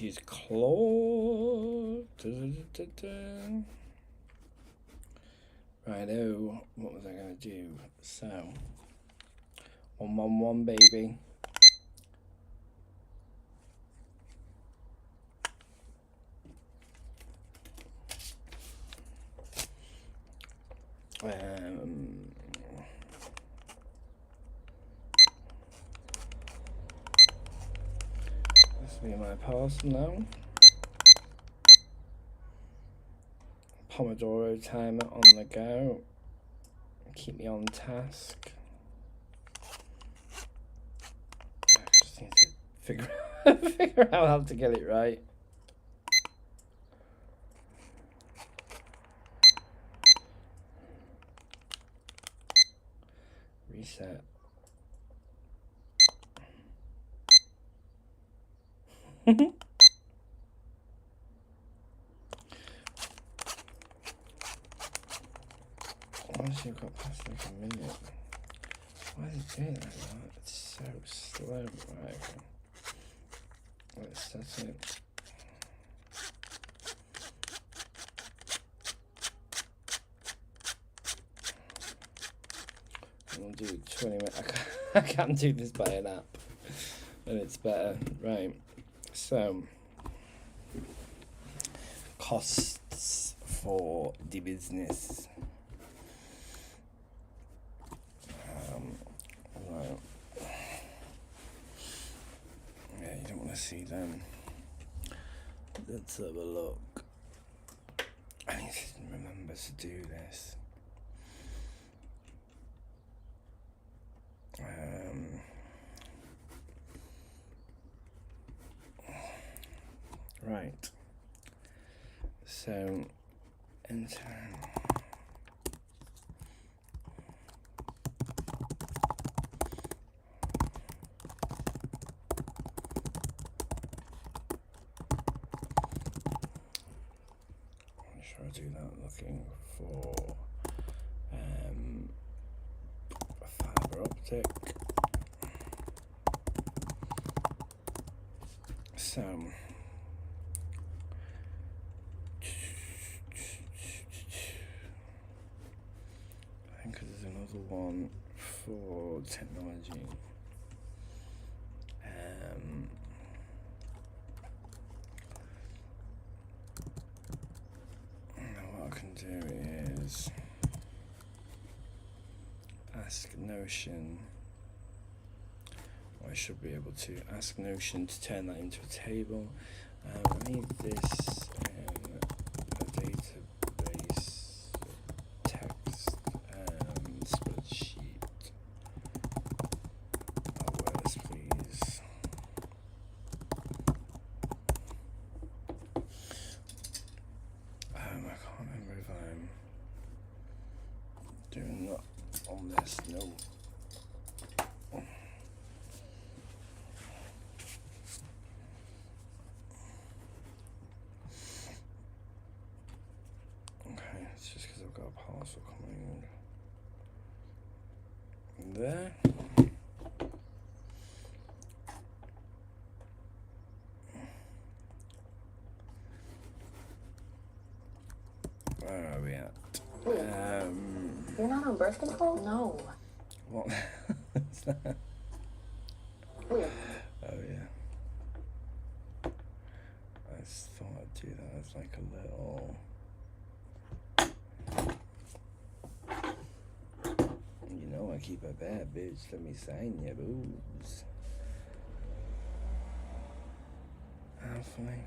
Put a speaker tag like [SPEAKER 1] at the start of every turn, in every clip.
[SPEAKER 1] Let's use claw. Righto, what was I going to do? So, 111, baby. This will be my parcel now. Pomodoro timer on the go. Keep me on task. I just need to figure out how to get it right. Reset. Once you've got past like a minute, why is it doing that? It's so slow. Right, okay. Let's set it. We'll do 20 minutes. I can't do this by an app, and it's better. Right. So, costs for the business. Right. Yeah, you don't want to see them. Let's have a look. I need to remember to do this. Right. So, enter. Should I do that? Looking for fiber optic. So, I think there's another one for technology. What I can do is ask Notion. I should be able to ask Notion to turn that into a table. I need this in a database text spreadsheet. Words, please. I can't remember if I'm doing that on this. No. It's just because I've got a parcel coming there. Where are we at?
[SPEAKER 2] You're not on birth control? No.
[SPEAKER 1] What? What's that?
[SPEAKER 2] Weird.
[SPEAKER 1] Oh yeah. I just thought I'd do that as like a little. You know I keep a bad bitch. Let me sign your boobs. How funny.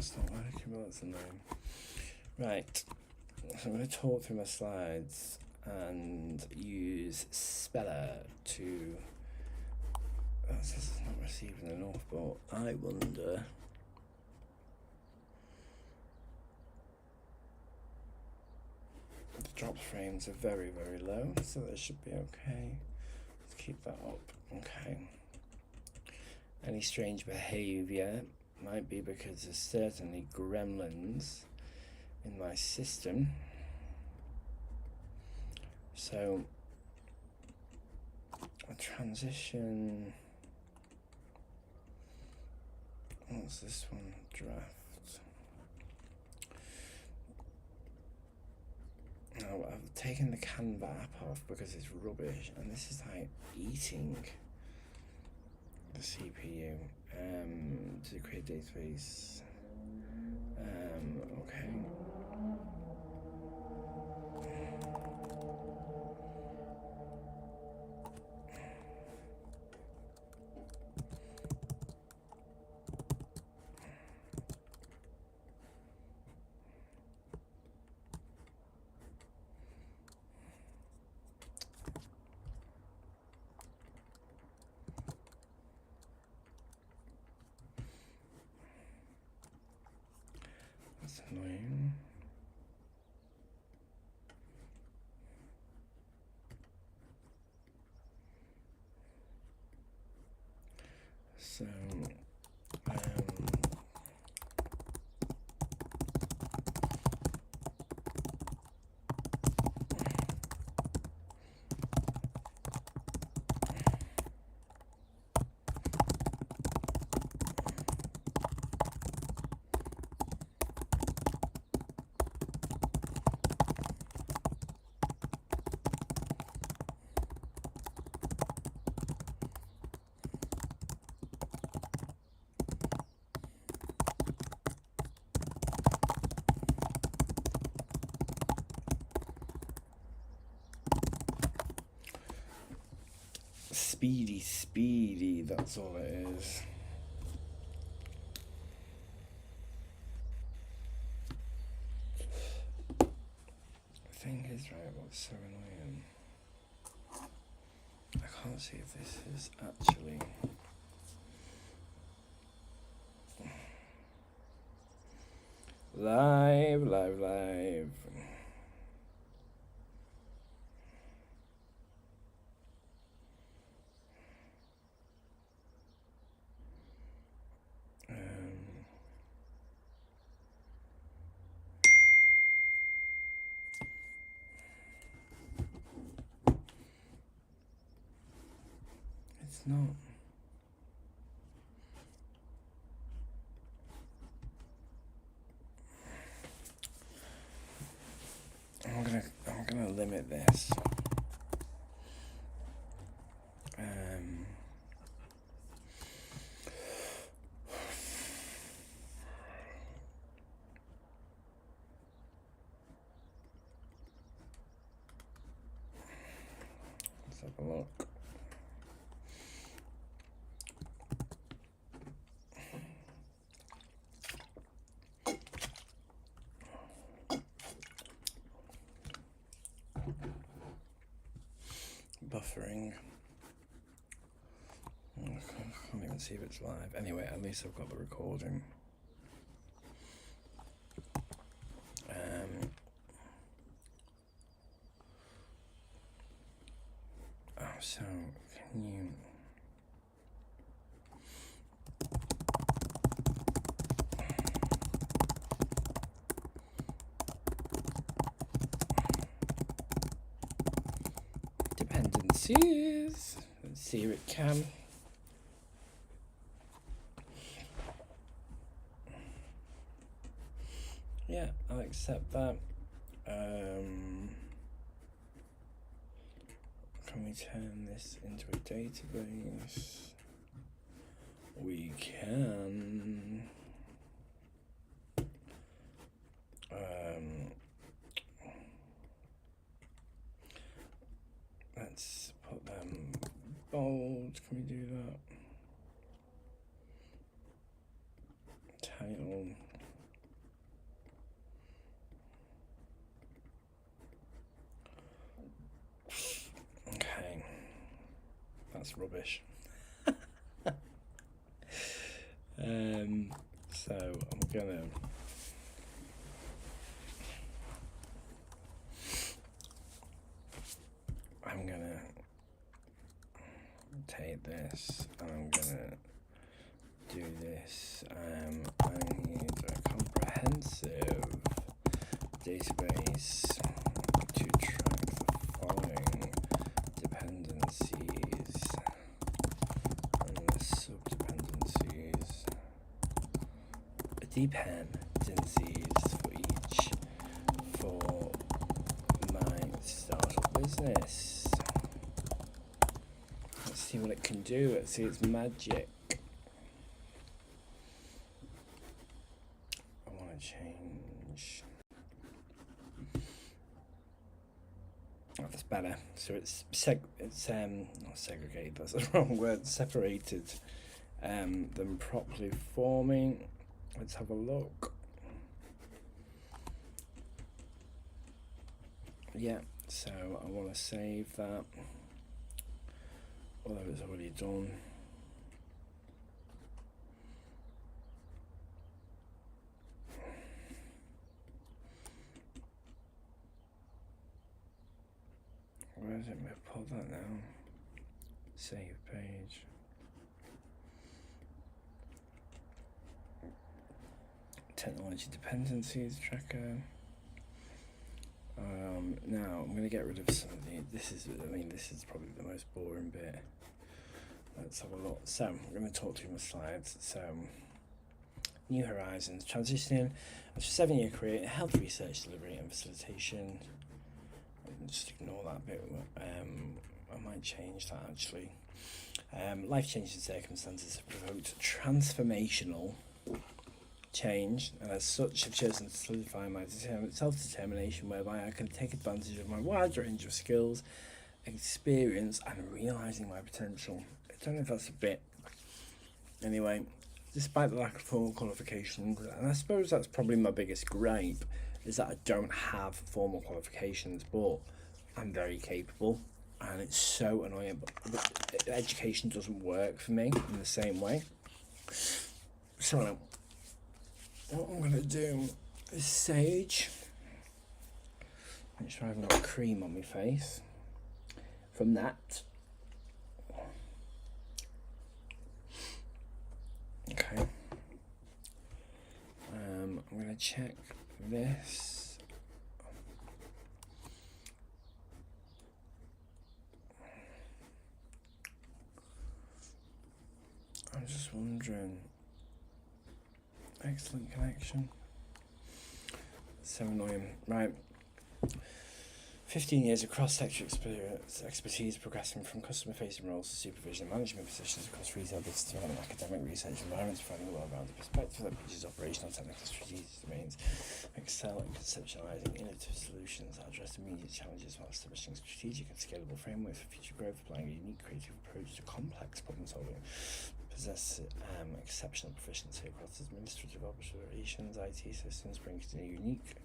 [SPEAKER 1] It's not working, but that's annoying. Right, so I'm going to talk through my slides and use Speller to. Oh, it says it's not receiving enough, but I wonder. The drop frames are very, very low, so that should be okay. Let's keep that up. Okay. Any strange behavior might be because there's certainly gremlins in my system. So a transition. What's this one? Draft. Now I've taken the Canva app off because it's rubbish, and this is like eating the CPU. To create database. Okay. That's annoying. So, speedy, that's all it is. The thing is, right, what's so annoying, I can't see if this is actually live. It's not. I'm gonna limit this. Let's have a look. Buffering. I can't even see if it's live. Anyway, at least I've got the recording. So can you? Dependencies. Let's see if it can. Yeah, I'll accept that. Can we turn this into a database? We can. Let's put them bold. Can we do that? Title. that's rubbish. So I'm gonna take this and I'm gonna do this. I need a comprehensive database to track the following dependencies and the sub-dependencies. Dependencies for each for my startup business. Let's see what it can do. Let's see its magic. I want to change. Oh, that's better. So it's not segregated. That's the wrong word. Separated them properly forming. Let's have a look. Yeah, so I want to save that, although it's already done. Where is it? I'm going to put that now. Save page. Technology dependencies tracker. Now I'm going to get rid of some of this is probably the most boring bit. Let's have a look. So I'm going to talk through my slides. So New Horizons, transitioning after a 7-year career in health research, delivery and facilitation. Just ignore that bit. I might change that actually. Life-changing circumstances have provoked transformational change, and as such have chosen to solidify my self-determination, whereby I can take advantage of my wide range of skills, experience and realising my potential. I don't know if that's a bit. Anyway, despite the lack of formal qualifications, and I suppose that's probably my biggest gripe, is that I don't have formal qualifications, but I'm very capable, and it's so annoying, but education doesn't work for me in the same way. So what I'm going to do is sage. Make sure I haven't got cream on my face from that. Okay. I'm going to check this. I'm just wondering. Excellent connection. So annoying. Right. 15 years of cross-sector expertise progressing from customer-facing roles to supervision and management positions across retail, business development, academic research environments, providing a well-rounded perspective that bridges operational, technical, strategic domains, excel in conceptualizing innovative solutions that address immediate challenges while establishing strategic and scalable frameworks for future growth, applying a unique creative approach to complex problem solving. Possess exceptional proficiency across administrative operations, IT systems, brings a unique.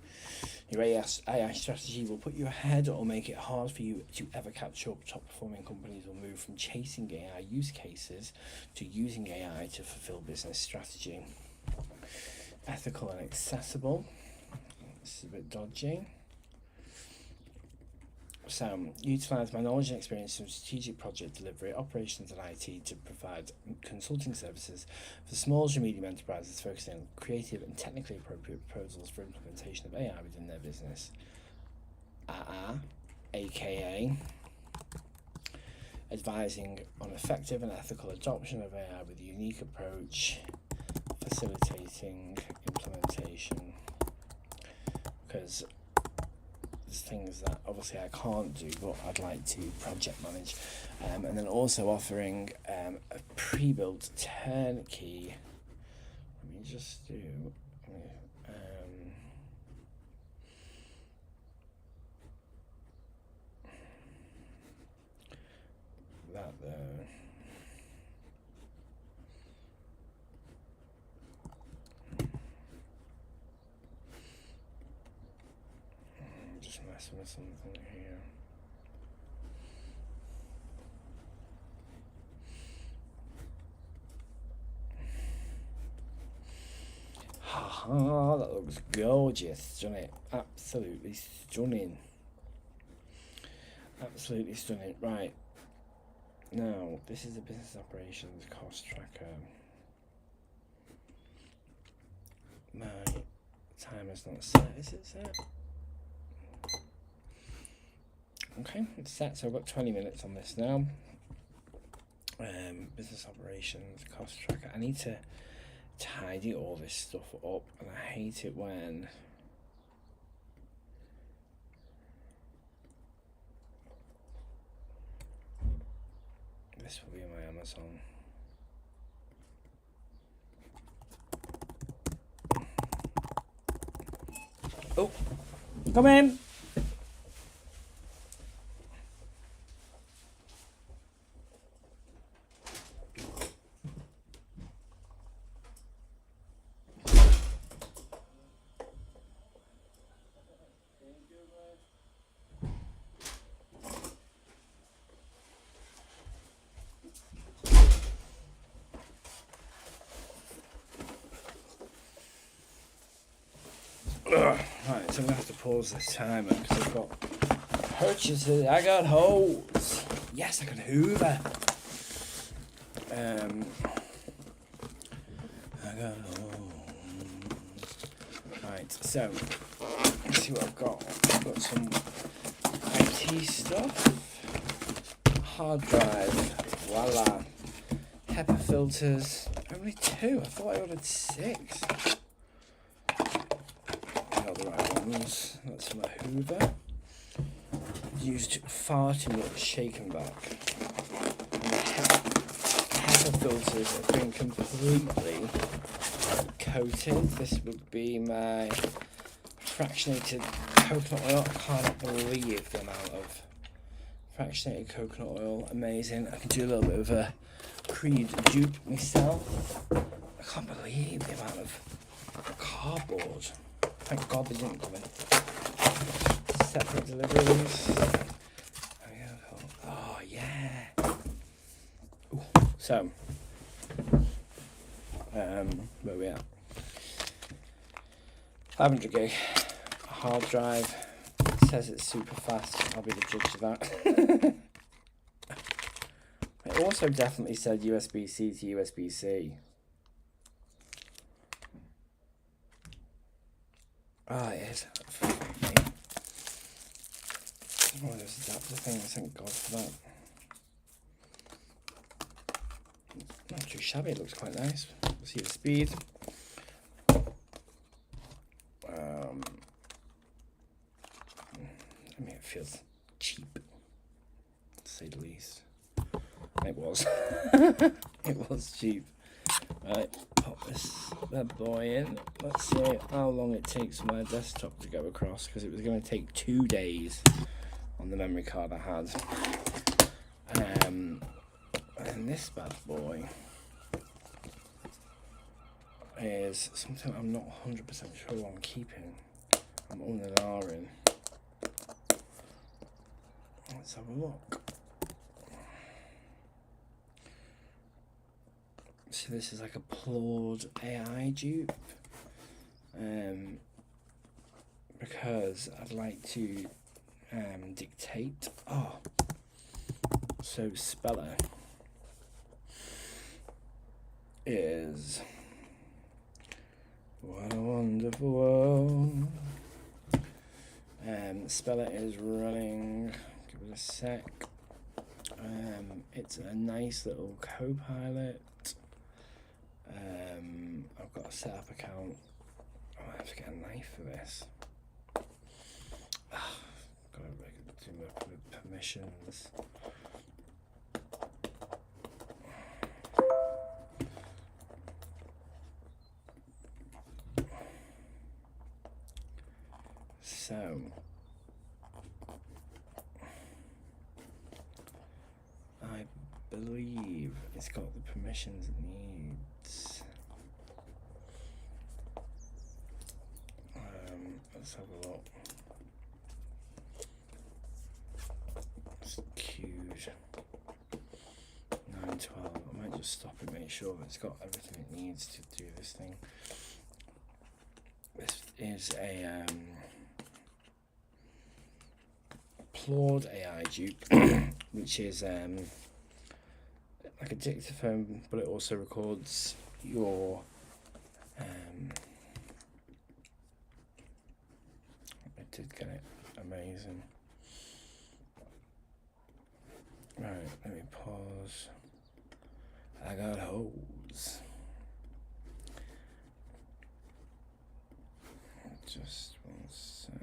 [SPEAKER 1] Your AI strategy will put you ahead or make it hard for you to ever catch up. Top performing companies will move from chasing AI use cases to using AI to fulfill business strategy. Ethical and accessible. This is a bit dodgy. So, utilise my knowledge and experience in strategic project delivery, operations and IT to provide consulting services for small to medium enterprises focusing on creative and technically appropriate proposals for implementation of AI within their business. AKA advising on effective and ethical adoption of AI with a unique approach, facilitating implementation, because there's things that obviously I can't do, but I'd like to project manage, and then also offering a pre-built turnkey. Let me just do that there. Just messing with something here. Oh, that looks gorgeous, doesn't it? Absolutely stunning. Absolutely stunning. Right. Now, this is a business operations cost tracker. My timer's not set. Is it set? Okay, it's set. So I've got 20 minutes on this now. Business operations cost tracker. I need to tidy all this stuff up, and I hate it when this will be in my Amazon. Oh, come in. Right, so I'm gonna have to pause this timer because I've got purchases. I got holes. Yes, I can hoover. I got holes. Right, so let's see what I've got. I've got some IT stuff. Hard drive. Voila. HEPA filters. Only 2. I thought I ordered 6. The right ones. That's my hoover. Used far too much shake and back. And the HEPA filters have been completely coated. This would be my fractionated coconut oil. I can't believe the amount of fractionated coconut oil. Amazing. I can do a little bit of a Creed dupe myself. I can't believe the amount of cardboard. Thank God they didn't come in. Separate deliveries. Oh, yeah. Ooh. So, where are we at? 500 gig hard drive. It says it's super fast. I'll be the judge of that. It also definitely said USB-C to USB-C. Ah, it is. One of those adapter things, thank God for that. Not too shabby, it looks quite nice. We'll see the speed. I mean, it feels cheap, to say the least. It was. It was cheap. Right, pop this bad boy in. Let's see how long it takes for my desktop to go across, because it was going to take 2 days on the memory card I had. And this bad boy is something I'm not 100% sure I'm keeping. I'm on and ahhing. Let's have a look. So this is like a Plord AI dupe, because I'd like to dictate. Oh, so Speller is what a wonderful world. Speller is running. Give it a sec. It's a nice little co-pilot. I've got a setup account. Oh, I have to get a knife for this. Got to do my permissions. So I believe it's got the permissions it needs. Let's have a look. It's queued 912. I might just stop and make sure that it's got everything it needs to do this thing. is a Claude AI dupe, which is like a dictaphone, but it also records your I did get it. Amazing. Right, let me pause. I got hoes. Just one sec.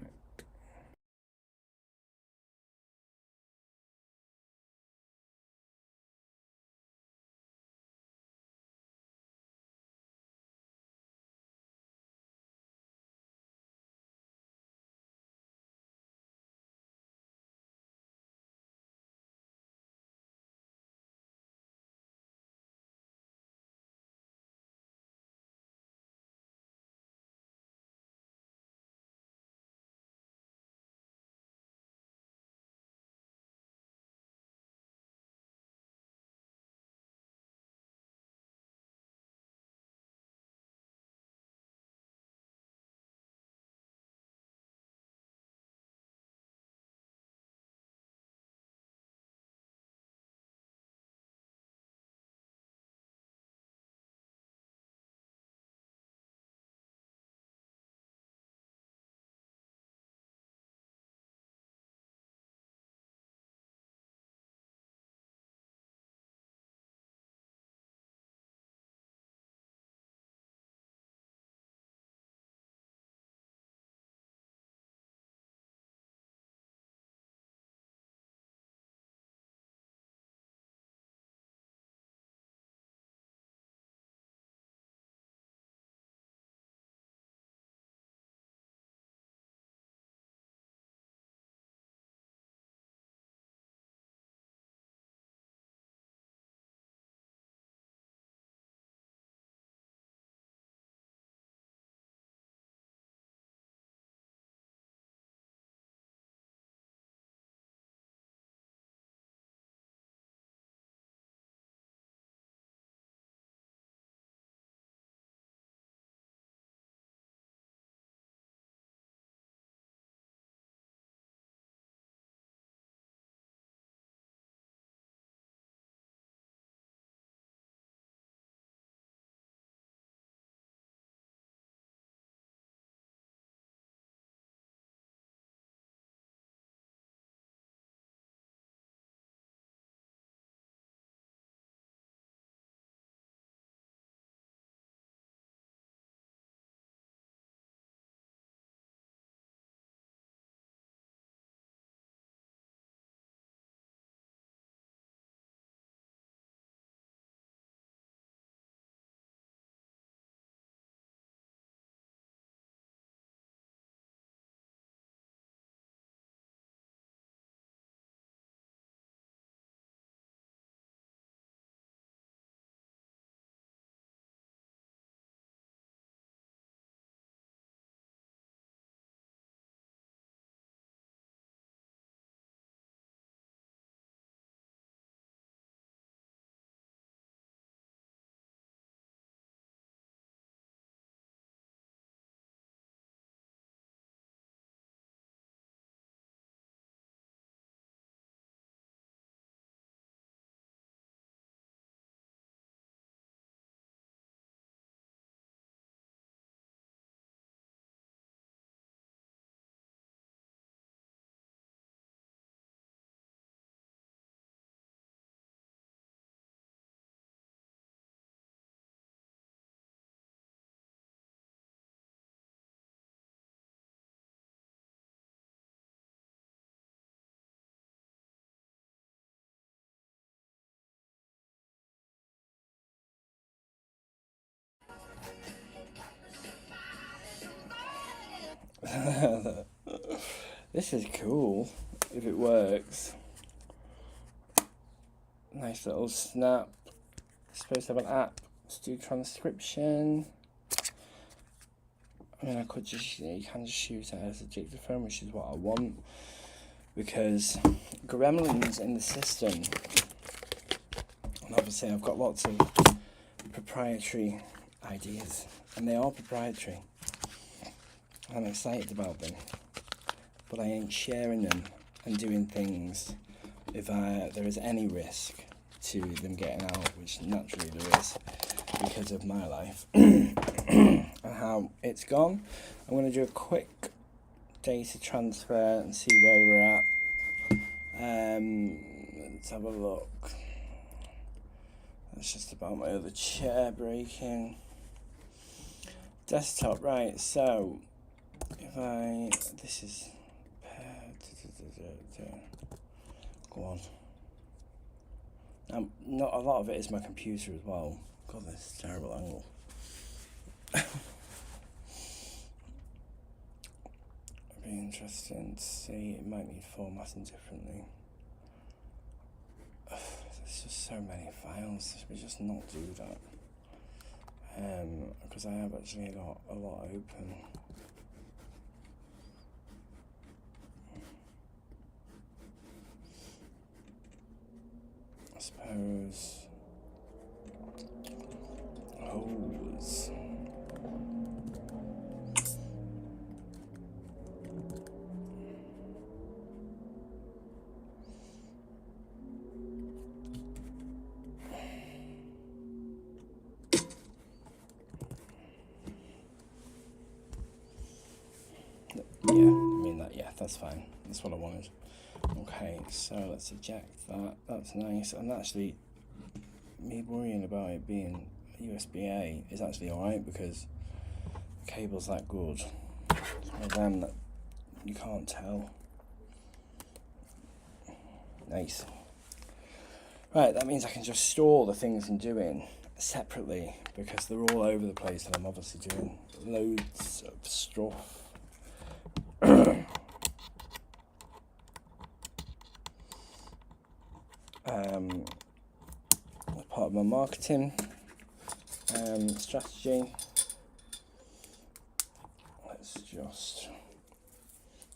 [SPEAKER 1] This is cool if it works. Nice little snap. It's supposed to have an app to do transcription. I mean, I could just, you can just use it as a dictaphone, which is what I want, because gremlins in the system, and obviously I've got lots of proprietary ideas, and they are proprietary. I'm excited about them, but I ain't sharing them and doing things if there is any risk to them getting out, which naturally there is because of my life and how it's gone. I'm going to do a quick data transfer and see where we're at. Let's have a look. That's just about my other chair breaking. Desktop, right, so if this is, go on. Not a lot of it is my computer as well. God, this is a terrible angle. It'd be interesting to see. It might need formatting differently. There's just so many files. Should we just not do that? Because I have actually got a lot open. I suppose hose. Yeah, that's fine. That's what I wanted. Okay, so let's eject that. That's nice. And actually, me worrying about it being USB-A is actually alright because the cable's that good. It's one of them that you can't tell. Nice. Right, that means I can just store the things I'm doing separately because they're all over the place and I'm obviously doing loads of stuff. As part of my marketing strategy, let's just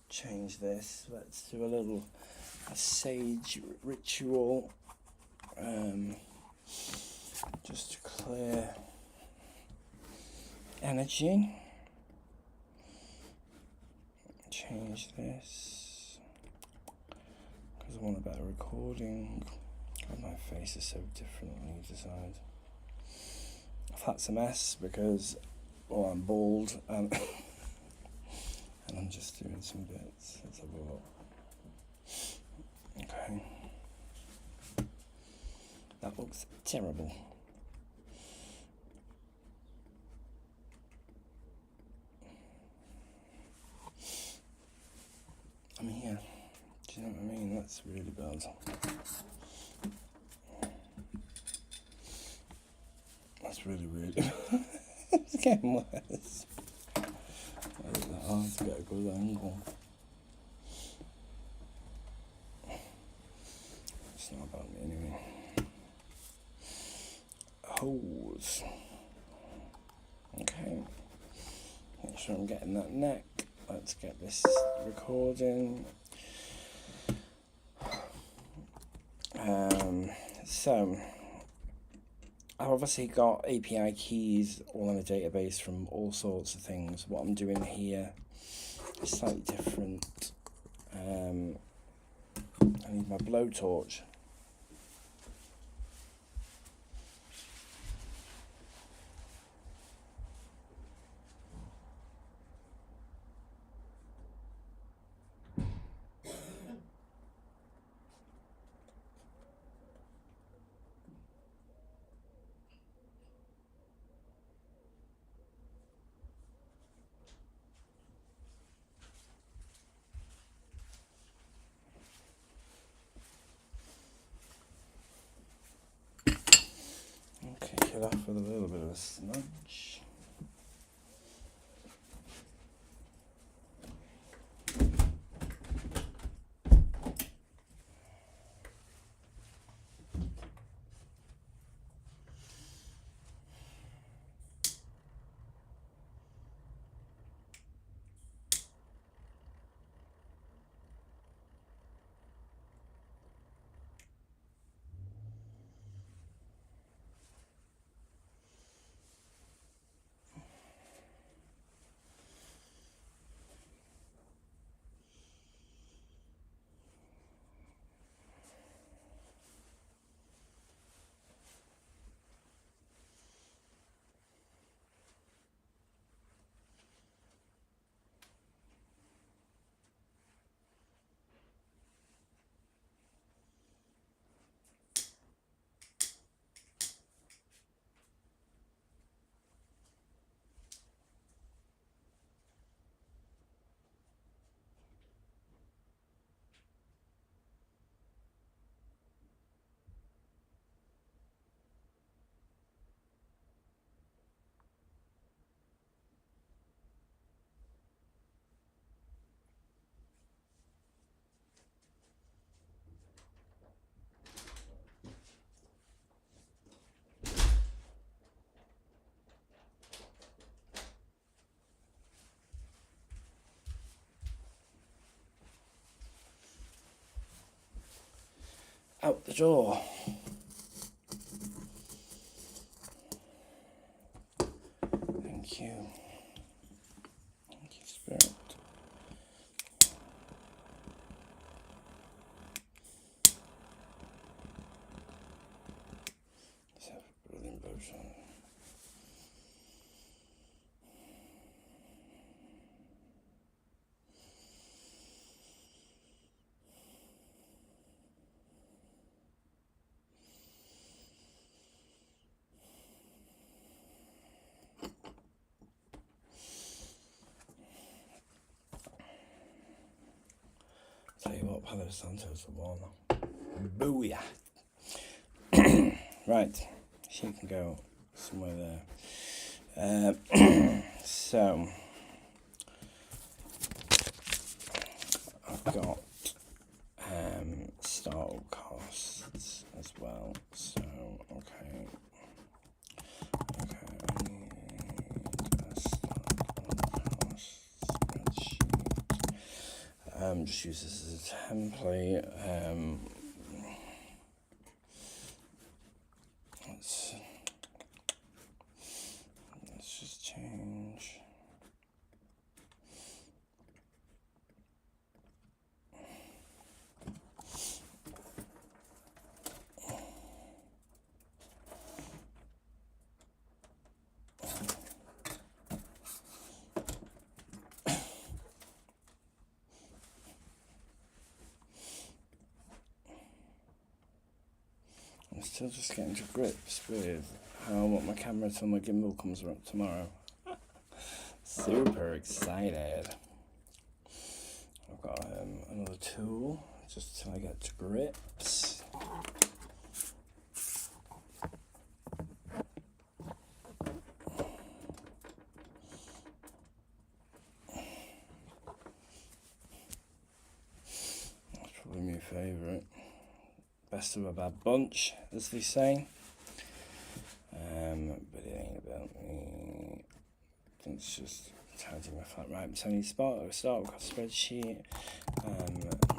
[SPEAKER 1] change this. Let's do a sage ritual, just to clear energy. Change this because I want a better recording. God, my face is so different on either side. That's a mess because, well, I'm bald and I'm just doing some bits. Let's have a look. Okay. That looks terrible. I'm here. Do you know what I mean? That's really bad. That's really weird. It's getting worse. It's hard to get a good angle. It's not about me anyway. Hose. Okay. Make sure I'm getting that neck. Let's get this recording. So I've obviously got API keys all in a database from all sorts of things. What I'm doing here is slightly different. I need my blowtorch. Kick it off with a little bit of a smudge. out the door. Thank you. Thank you, Spirit. Let's have a brilliant version. Tell you what, Palo Santo's the one. Booyah! Right, she can go somewhere there. So, I've got startup costs as well. So, okay, I need a startup cost spreadsheet. Just use this as a template. Let's just change. I'm still just getting to grips with how I want my camera till my gimbal comes up tomorrow. Super excited. I've got another tool just till I get to grips. That's probably my favourite. Best of a bad bunch, as they say. But it ain't about me. It's just tidying my flat. Right, so I need to start with a spreadsheet.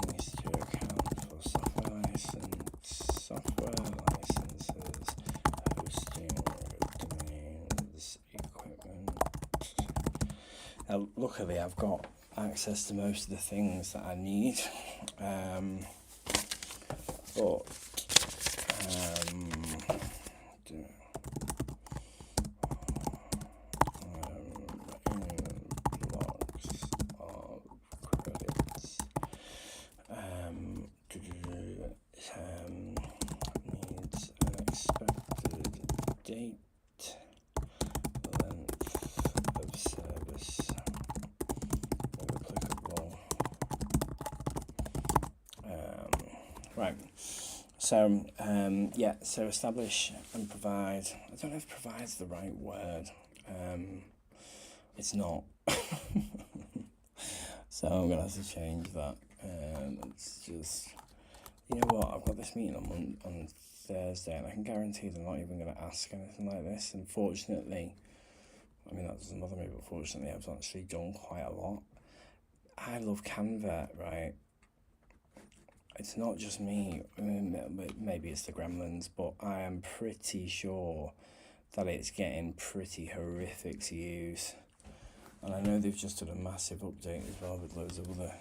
[SPEAKER 1] Needs to account for software licenses, hosting, domains, equipment. Now, luckily, I've got access to most of the things that I need. But needs an expected date, length of service, if applicable. Right. So, so establish and provide. I don't know if provide's the right word. It's not. So I'm going to have to change that. It's just, you know what, I've got this meeting on Thursday, and I can guarantee they're not even going to ask anything like this. And fortunately, I mean, that doesn't bother me, but fortunately I've actually done quite a lot. I love Canva, right? It's not just me. I mean, maybe it's the gremlins, but I am pretty sure that it's getting pretty horrific to use. And I know they've just done a massive update as well with loads of other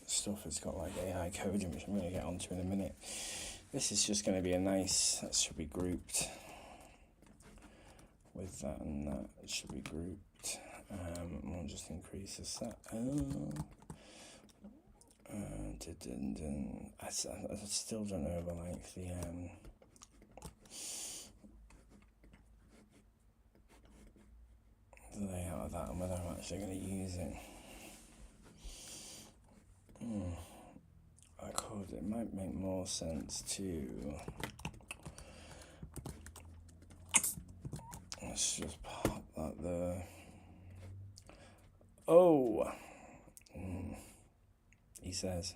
[SPEAKER 1] stuff. It's got like AI coding, which I'm going to get onto in a minute. This is just going to be a nice, that should be grouped with that and that. It should be grouped. We'll just increase the set. I still don't know about like the layout of that and whether I'm actually going to use it. I could. It might make more sense to. Let's just pop that there. Oh, he says.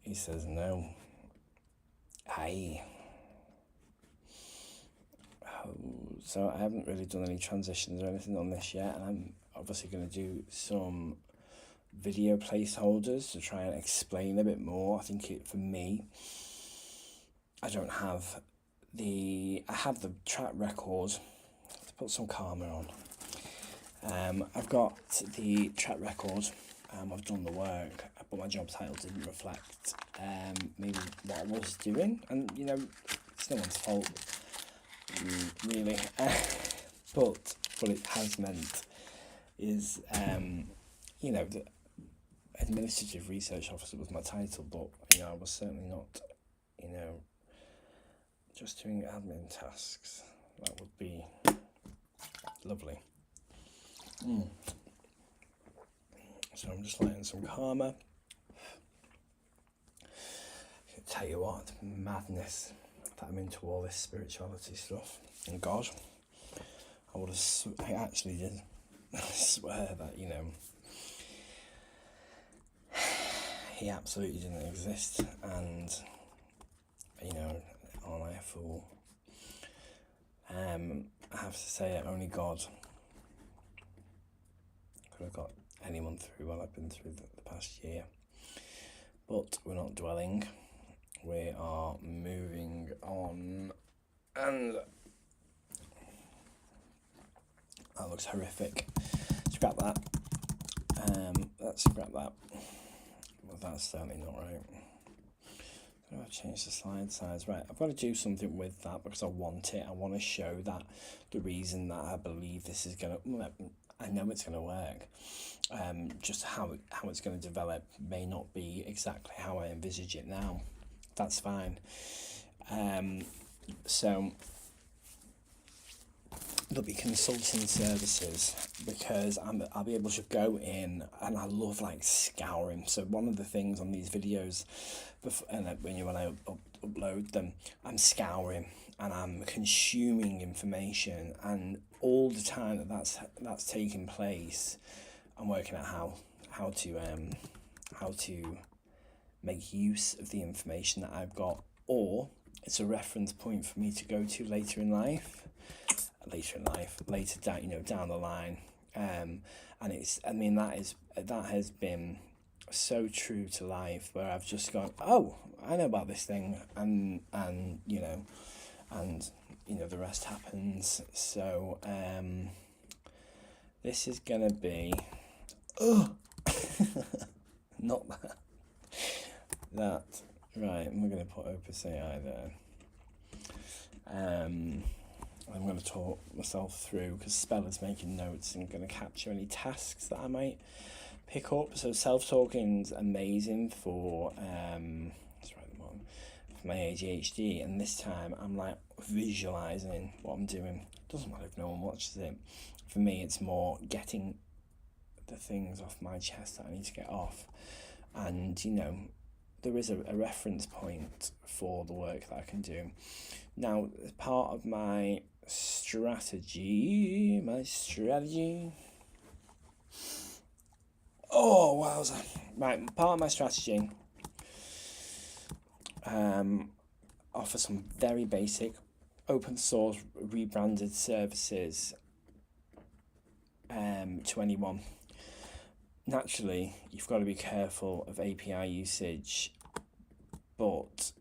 [SPEAKER 1] He says no. Aye. So I haven't really done any transitions or anything on this yet, and I'm obviously going to do some video placeholders to try and explain a bit more. I think for me, I don't have I have the track record to put some karma on. I've got the track record. I've done the work, but my job title didn't reflect maybe what I was doing, and it's no one's fault, really. But what it has meant is, the administrative research officer was my title, but I was certainly not, just doing admin tasks. That would be lovely. So I'm just lighting some karma. I tell you what, madness that I'm into all this spirituality stuff. And God, I actually did swear that, he absolutely didn't exist, and, am I a fool? I have to say, only God could have got anyone through what I've been through the past year. But we're not dwelling, we are moving on, and that looks horrific. Scrap that. Let's scrap that. Well, that's certainly not right. I've changed the slide size. Right, I've got to do something with that because I want it. I want to show that the reason that I believe this is going to... I know it's going to work. Just how it's going to develop may not be exactly how I envisage it now. That's fine. So there'll be consulting services because I'll be able to go in, and I love scouring. So one of the things on these videos, when I upload them, I'm scouring and I'm consuming information, and all the time that's taking place, I'm working out how to make use of the information that I've got, or it's a reference point for me to go to later down the line, and that has been so true to life, where I've just gone, oh, I know about this thing, and the rest happens. So this is gonna be not that right. I'm gonna put Opus AI there. I'm going to talk myself through because Spella's making notes and going to capture any tasks that I might pick up. So self-talking's amazing for let's write them on, for my ADHD, and this time I'm visualizing what I'm doing. Doesn't matter if no one watches it. For me, it's more getting the things off my chest that I need to get off, and there is a reference point for the work that I can do. Now, as part of my strategy. Oh, wowza. Right, part of my strategy, offer some very basic open source rebranded services to anyone. Naturally, you've got to be careful of API usage, but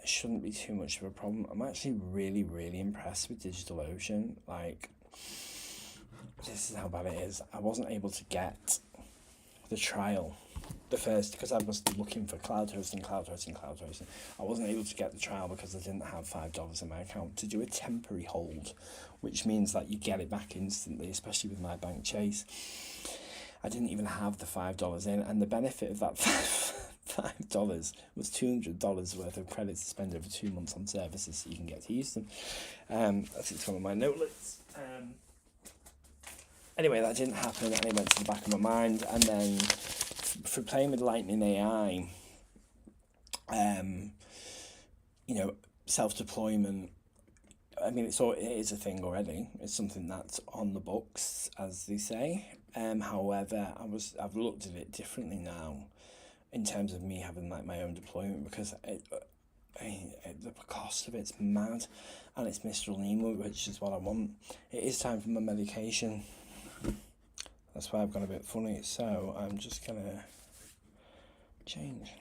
[SPEAKER 1] it shouldn't be too much of a problem. I'm actually really, really impressed with DigitalOcean. This is how bad it is. I wasn't able to get the trial, because I was looking for cloud hosting. I wasn't able to get the trial because I didn't have $5 in my account to do a temporary hold, which means that you get it back instantly, especially with my bank Chase. I didn't even have the $5 in, and the benefit of that $5 was $200 worth of credits to spend over 2 months on services, so you can get to use them. That's one of my notelets. Anyway, that didn't happen, and it went to the back of my mind. And then for playing with Lightning AI, self-deployment, it is a thing already. It's something that's on the books, as they say. However, I've looked at it differently now in terms of me having my own deployment, because the cost of it's mad, and it's Mr. Lima, which is what I want. It is time for my medication. That's why I've gone a bit funny. So I'm just gonna change.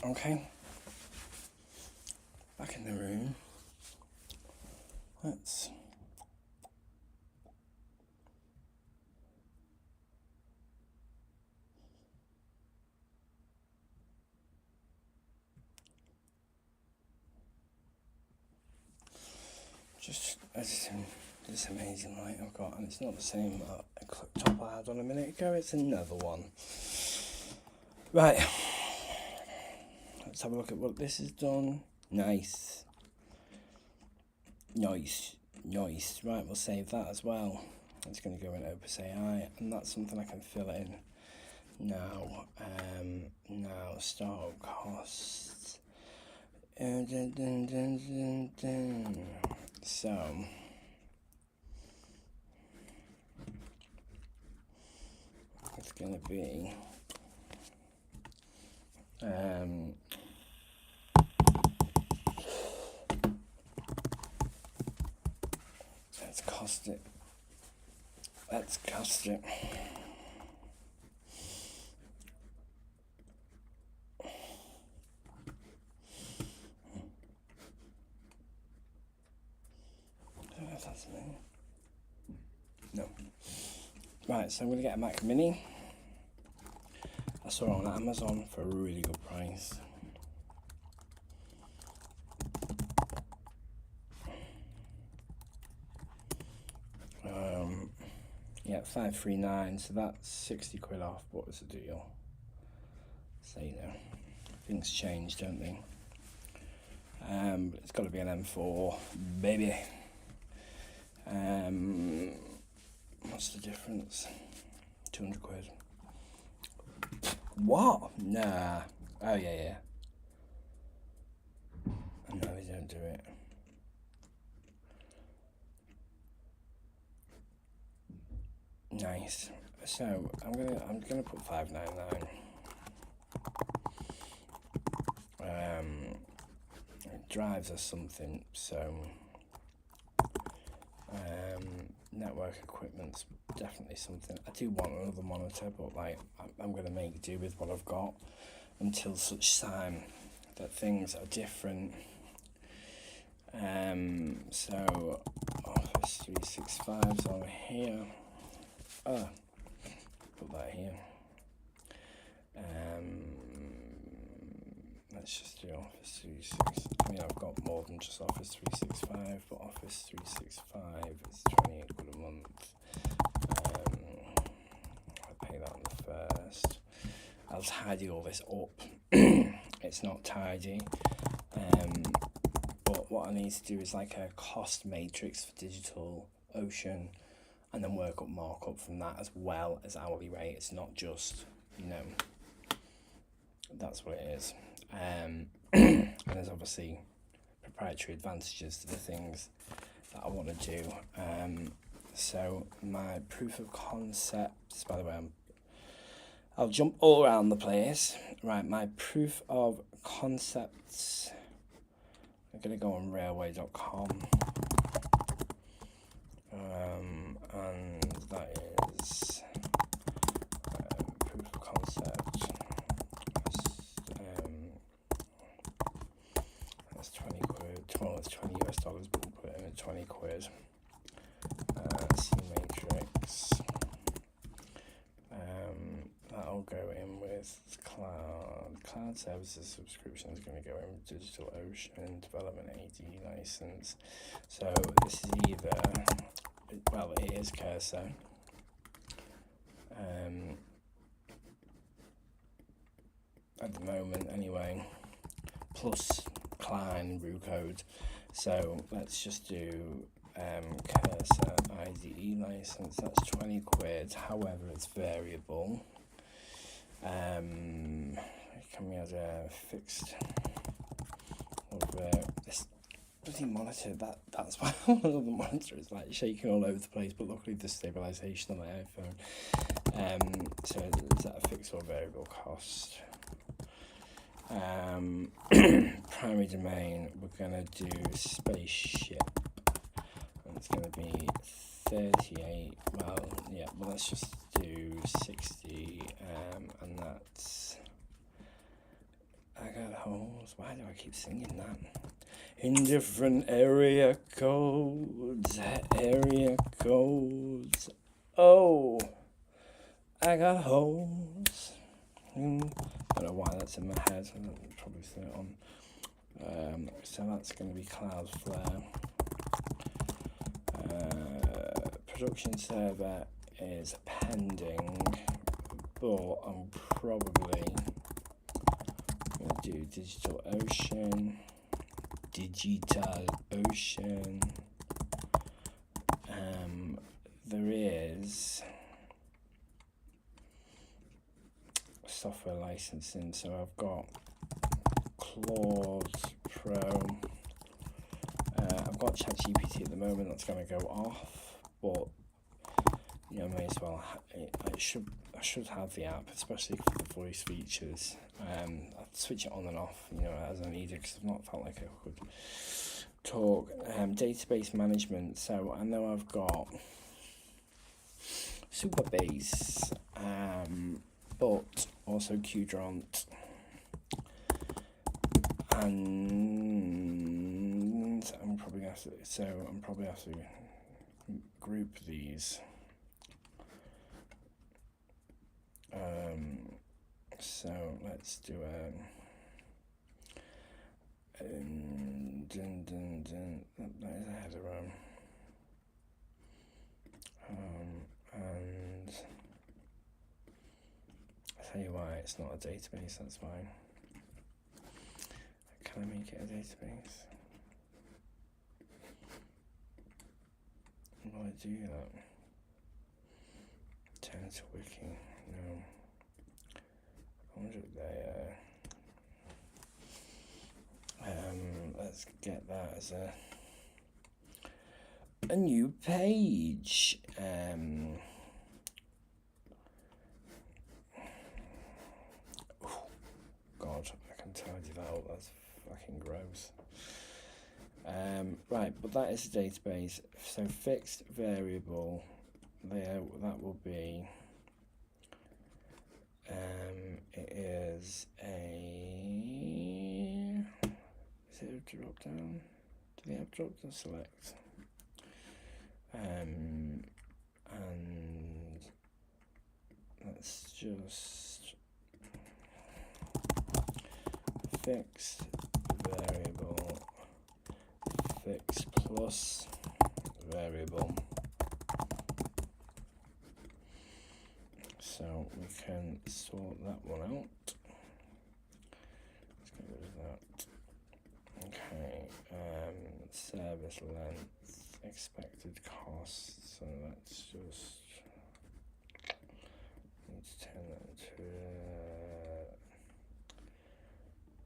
[SPEAKER 1] Okay. Back in the room. Let's just editing this amazing light I've got, and it's not the same top I had on a minute ago, it's another one. Right, let's have a look at what this has done. Nice. Right, we'll save that as well. It's going to go in Opus AI, and that's something I can fill in now. Now start costs. So it's going to be let's cost it. I don't know if that's me. No. Right, so I'm going to get a Mac Mini. I saw it on Amazon for a really good price. Yeah, 539, so that's 60 quid off. What was the deal? So, you know, things change, don't they? It's got to be an M4, baby. What's the difference? 200 quid. What? Nah. Oh, yeah. No, they don't do it. Nice. So I'm gonna put 599. It drives or something. So network equipment's definitely something. I do want another monitor, but like I'm gonna make do with what I've got until such time that things are different. So Office 365's on here. Put that here. Let's just do Office 365. I mean, I've got more than just Office 365, but Office 365 is 28 quid a month. I pay that on the first. I'll tidy all this up it's not tidy. But what I need to do is like a cost matrix for Digital Ocean, and then work up markup from that as well as hourly rate. It's not just, that's what it is. And there's obviously proprietary advantages to the things that I want to do. So my proof of concepts, by the way, I'll jump all around the place. Right, my proof of concepts, I'm going to go on railway.com. And that is proof of concept. That's 20 quid. Well, it's 20 US dollars, but we'll put it in at 20 quid. C matrix. That'll go in with cloud services subscription is going to go in with Digital Ocean development AD license. So this is either, well, it is Cursor. At the moment anyway, plus Klein Rue code. So let's just do Cursor IDE license. That's 20 quid. However, it's variable. Can we add a fixed of this bloody monitor? That's why the monitor is like shaking all over the place. But luckily, there's stabilization on my iPhone. So is that a fixed or variable cost? Primary domain, we're gonna do spaceship, and it's gonna be 38. Well, yeah, well, let's just do 60, and that's, I got holes. Why do I keep singing that? In different area codes. Oh, I got holes. I don't know why that's in my head. I'll probably throw it on. So that's going to be Cloudflare. Production server is pending, but I'm probably going to do Digital Ocean. There is software licensing, so I've got Claude Pro. I've got ChatGPT at the moment. That's going to go off, but I may as well. I should have the app, especially for the voice features. I'll switch it on and off, as I need it, because I've not felt like I could talk. Database management. So I know I've got Supabase, but also Qdrant, and I'm probably have to group these. So let's do that is a header and I'll tell you why it's not a database. That's fine. Can I make it a database? Will I do that? Turn it to wiki. No. I wonder if they let's get that as a new page. God, I can tidy that up. That's fucking gross. Right, but that is a database. So fixed variable layout, that will be it is a drop down? Do they have drop down select? And let's just fixed variable, fixed plus variable. So we can sort that one out. Let's go service length, expected cost. So let's just turn that to.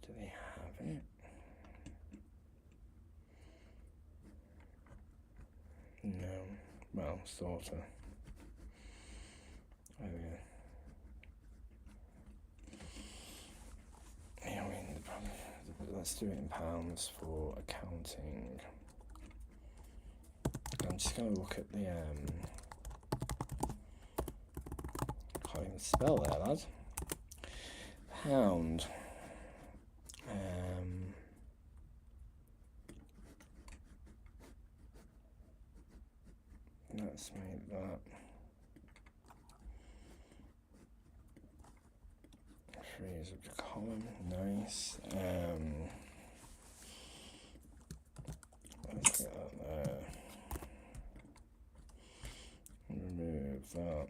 [SPEAKER 1] Do they have it? No. Well, sorta. There we go. Yeah, I mean, let's do it in pounds for accounting. I'm just going to look at the, can't even spell there, lad. Pound. Let's make that 3 is a column, nice. Let's get that there. Remove that.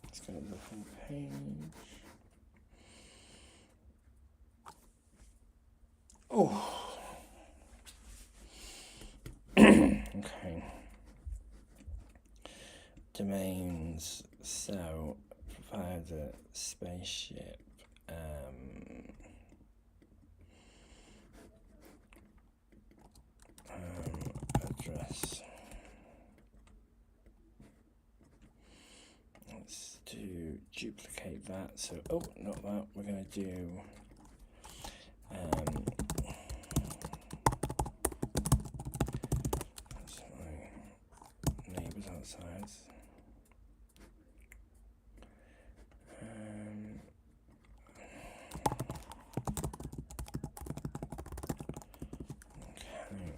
[SPEAKER 1] Let's go to the full page. Oh. Okay. Domains. So provide a spaceship. Address. Let's do duplicate that. So not that. We're gonna do. That's my neighbours outside. Okay.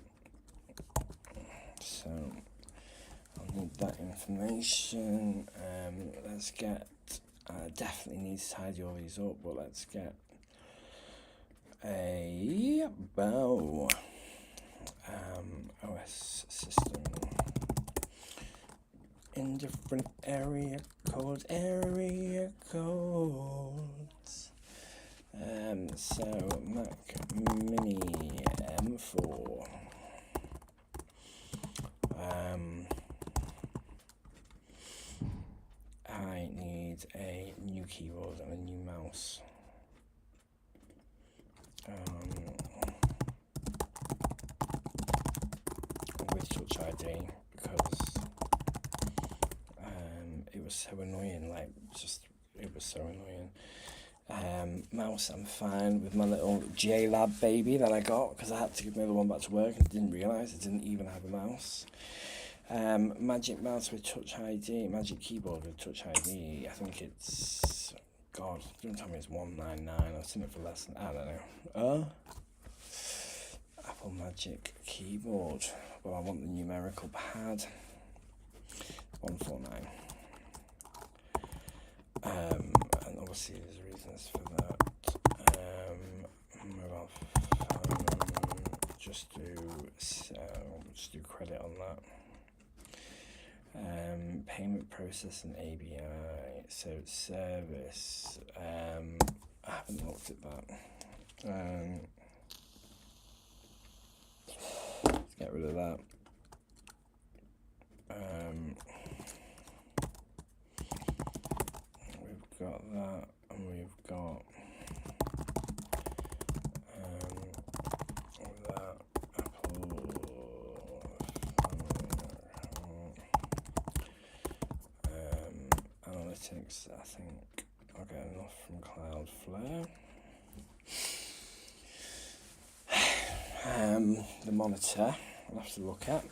[SPEAKER 1] So I'll need that information. Let's get. Definitely need to tidy all these up, but let's get a bow. OS system in different area codes. So Mac Mini M4. I need a new keyboard and a new mouse. With Touch ID, because it was so annoying. It was so annoying. Mouse, I'm fine with my little JLab baby that I got because I had to give my other one back to work and didn't realise I didn't even have a mouse. Magic mouse with Touch ID, Magic keyboard with Touch ID. I think it's, God, don't tell me it's $199. I've seen it for less than, I don't know. Apple Magic keyboard. Well, I want the numerical pad. $149. And obviously there's reasons for that. Mobile phone. Just do credit on that. Payment processing ABI. So service. I haven't looked at that. Let's get rid of that. We've got that, and we've got that Apple analytics. I think I'll get enough from Cloudflare. The monitor I'll have to look at.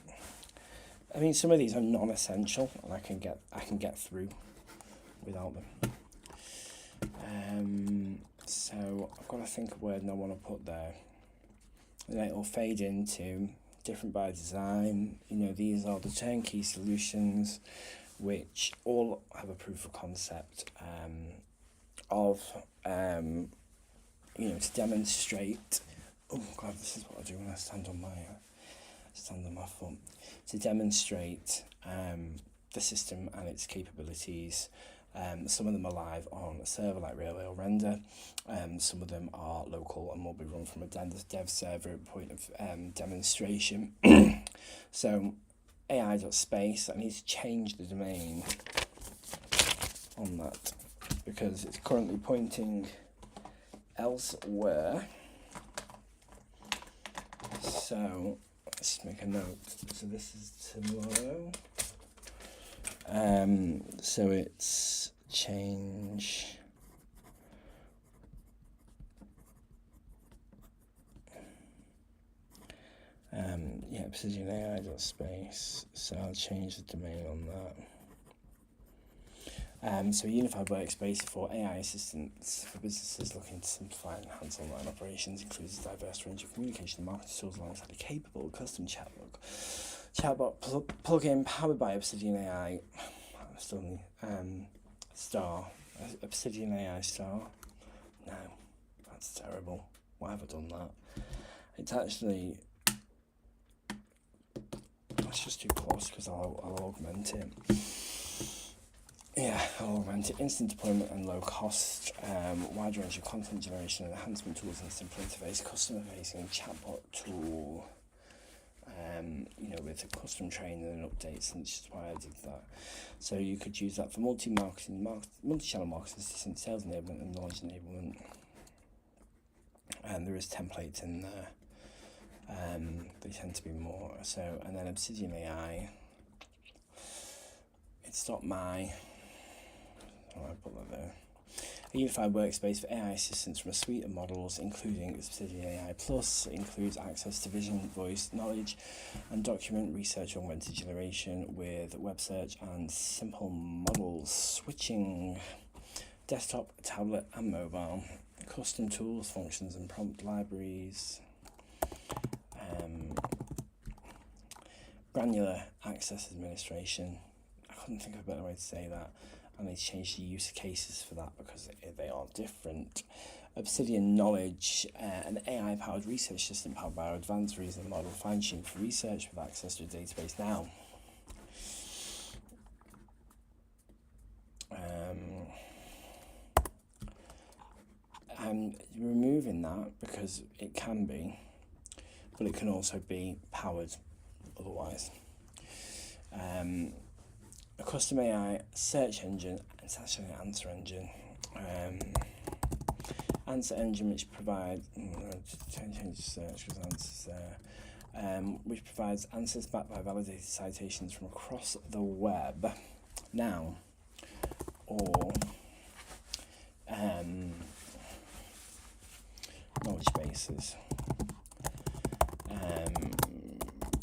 [SPEAKER 1] I mean, some of these are non-essential, and I can get through without them. So I've got to think of where I want to put there. And it'll fade into different by design. You know, these are the turnkey solutions, which all have a proof of concept of to demonstrate. Oh God, this is what I do when I stand on my foot. To demonstrate the system and its capabilities Some of them are live on a server like Railway Render. Some of them are local and will be run from a dev server at point of demonstration. So AI.space, I need to change the domain on that because it's currently pointing elsewhere. So let's make a note. So this is tomorrow. So it's change Obsidian AI.space. So I'll change the domain on that. So a unified workspace for AI assistants for businesses looking to simplify and enhance online operations includes a diverse range of communication and marketing tools alongside a capable custom chatbot plugin powered by Obsidian AI. Star. Obsidian AI Star. No, that's terrible. Why have I done that? It's actually... It's just too close because I'll augment it. Yeah, I'll augment it. Instant deployment and low cost, wide range of content generation and enhancement tools and simple interface, customer facing chatbot tool, with custom training and updates, and which is why I did that. So you could use that for multi-channel marketing assistant, sales enablement and knowledge enablement. And there is templates in there. They tend to be more. So, and then Obsidian AI, it's not my... I put that there. A unified workspace for AI assistants from a suite of models, including Obsidian AI Plus. It includes access to vision, voice, knowledge, and document research, augmented generation with web search and simple models switching, desktop, tablet, and mobile. Custom tools, functions, and prompt libraries. Granular access administration. I couldn't think of a better way to say that. I need to change the use cases for that because they are different. Obsidian Knowledge, an AI-powered research system powered by our advanced reasoning model, fine-tuned for research with access to a database now. I'm removing that because it can be, but it can also be powered otherwise. A custom AI search engine, it's actually an answer engine. Answer engine which provides change search because answers there. Which provides answers backed by validated citations from across the web. Now, or knowledge bases.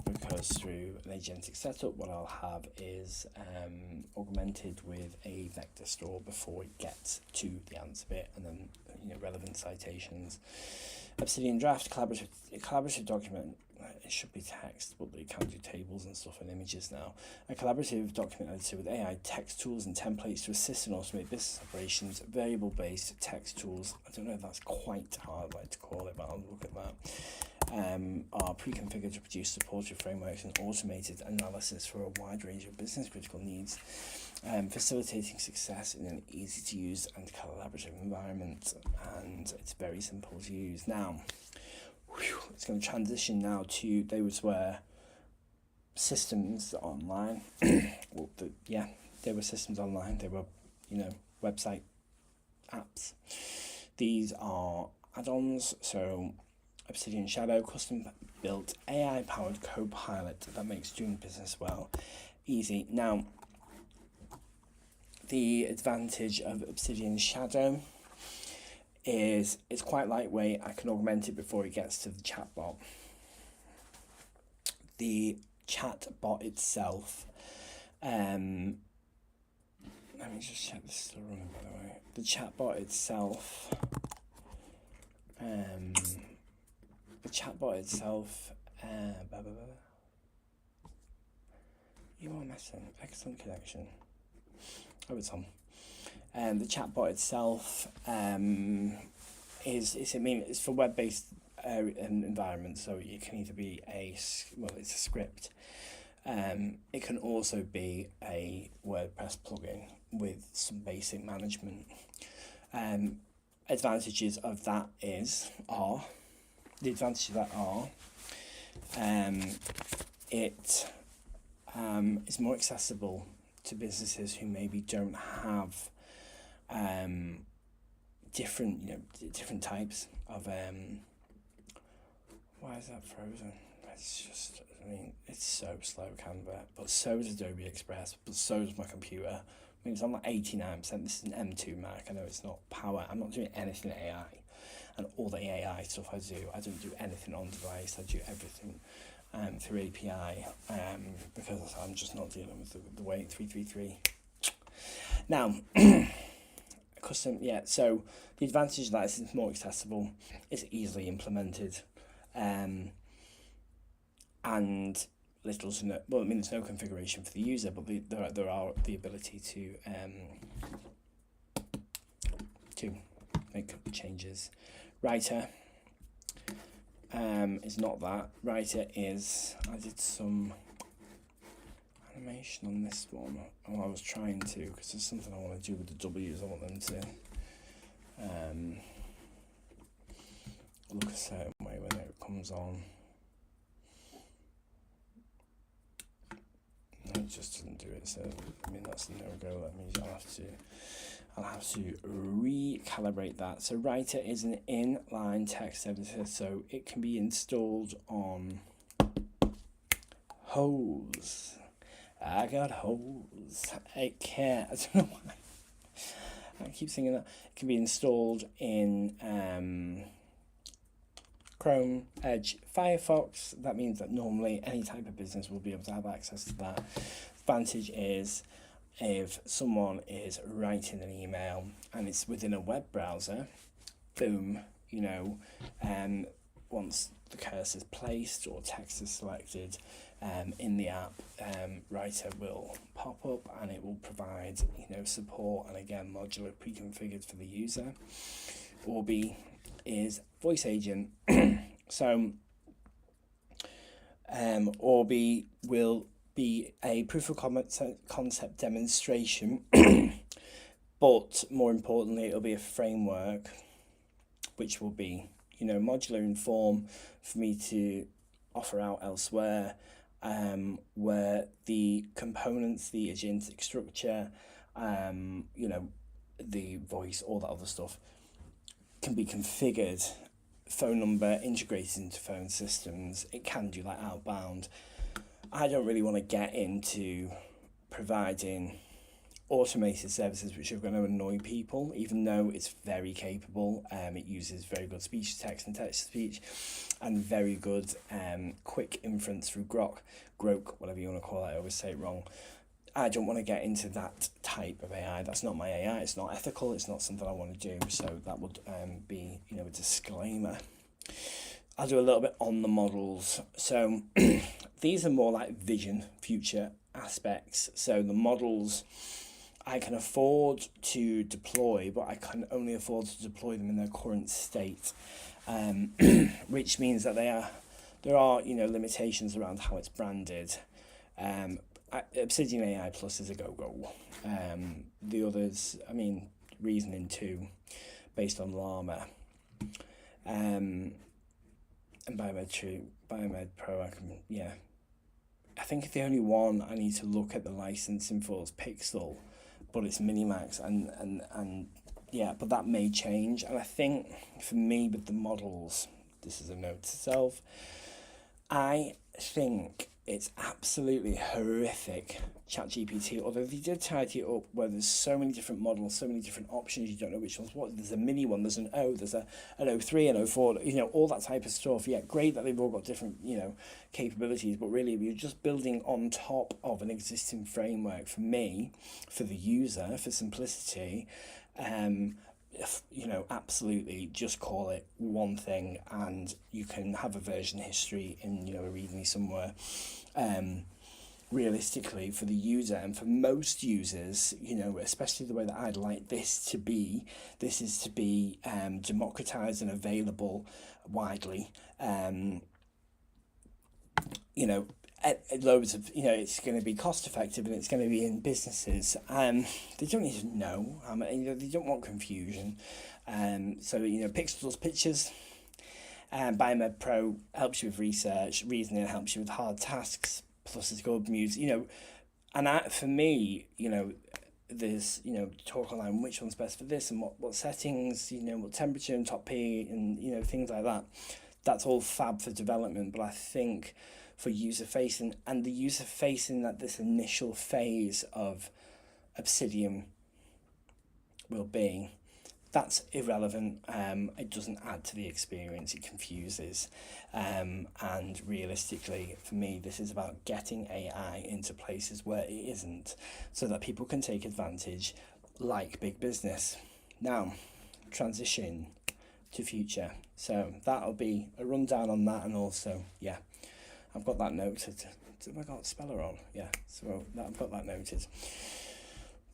[SPEAKER 1] Because through an agentic setup, what I'll have is augmented with a vector store before it gets to the answer bit, and then relevant citations. Obsidian Draft, collaborative document. It should be text, but they can do tables and stuff and images now. A collaborative document editor with AI text tools and templates to assist and automate business operations. Variable-based text tools. I don't know if that's quite how I'd like to call it, but I'll look at that. Are pre-configured to produce supportive frameworks and automated analysis for a wide range of business critical needs, facilitating success in an easy-to-use and collaborative environment. And it's very simple to use. Now, it's going to transition now to those were systems online. They were systems online. They were, website apps. These are add-ons. So Obsidian Shadow, custom-built AI-powered co-pilot that makes doing business well easy. Now, the advantage of Obsidian Shadow is it's quite lightweight. I can augment it before it gets to the chatbot. The chatbot itself, let me just check this is still running, by the way. The chatbot itself, you are messing. Excellent connection. Oh, it's on. The chatbot itself it's for web-based environments, so it can either be it's a script, It can also be a WordPress plugin with some basic management. Advantages of that are it is more accessible to businesses who maybe don't have different types of why is that frozen? It's just, I mean, it's so slow, Canva, but so is Adobe Express, but so is my computer. I mean, it's on like 89%. This is an M2 Mac. I know it's not power. I'm not doing anything AI. And all the AI stuff I don't do anything on device. I do everything through API because I'm just not dealing with the way 333. Now, custom, so the advantage of that is it's more accessible, it's easily implemented, and little to no, well, I mean, there's no configuration for the user, but there are the ability to make changes. Writer is not that. Writer is, I did some animation on this one. Oh, I was trying to, because there's something I want to do with the W's. I want them to look a certain way when it comes on. No, it just doesn't do it, so I mean that's a no-go. That means I'll have to recalibrate that. So Writer is an inline text editor, so it can be installed on hose. I got hose. I can't. I don't know why. I keep thinking that. It can be installed in Chrome, Edge, Firefox. That means that normally any type of business will be able to have access to that. Advantage is if someone is writing an email and it's within a web browser, boom, once the cursor is placed or text is selected in the app, Writer will pop up and it will provide support, and again modular pre-configured for the user. Orbi is voice agent. So Orbi will be a proof of concept demonstration, but more importantly it'll be a framework which will be modular in form for me to offer out elsewhere, where the components, the agentic structure, the voice, all that other stuff can be configured, phone number integrated into phone systems. It can do like outbound. I don't really want to get into providing automated services which are going to annoy people, even though it's very capable. It uses very good speech to text and text to speech, and very good quick inference through Grok, whatever you want to call it. I always say it wrong. I don't want to get into that type of AI. That's not my AI. It's not ethical. It's not something I want to do. So that would be, a disclaimer. I'll do a little bit on the models. So these are more like vision, future aspects. So the models I can afford to deploy, but I can only afford to deploy them in their current state, which means that there are limitations around how it's branded. Obsidian AI Plus is a go-go. The others, Reasoning 2, based on Llama, and Biomed Pro, I think the only one I need to look at the licensing for is Pixel, but it's Minimax, and but that may change. And I think for me with the models, this is a note to self, I think it's absolutely horrific, ChatGPT, although they did tidy it up where there's so many different models, so many different options, you don't know which one's what. There's a mini one, there's an O, there's an O3, an O4, all that type of stuff. Yeah, great that they've all got different, capabilities, but really you're just building on top of an existing framework. For me, for the user, for simplicity, absolutely just call it one thing, and you can have a version history in, a README somewhere. Realistically, for the user and for most users, especially the way that I'd like this is to be democratized and available widely. loads of, it's going to be cost effective and it's going to be in businesses. They don't need to know. They don't want confusion. So, Pixel does pictures. Biomed Pro helps you with research. Reasoning helps you with hard tasks. Plus, it's good news. And for me, there's, talk online, which one's best for this and what settings, what temperature and top P and, things like that. That's all fab for development, but I think for user facing and the user facing at this initial phase of Obsidian will be, that's irrelevant. It doesn't add to the experience, it confuses. And realistically, for me, this is about getting AI into places where it isn't, so that people can take advantage, like big business. Now, transition to future. So that'll be a rundown on that, and also, yeah, I've got that noted. Have I got speller on? Yeah, so I've got that noted.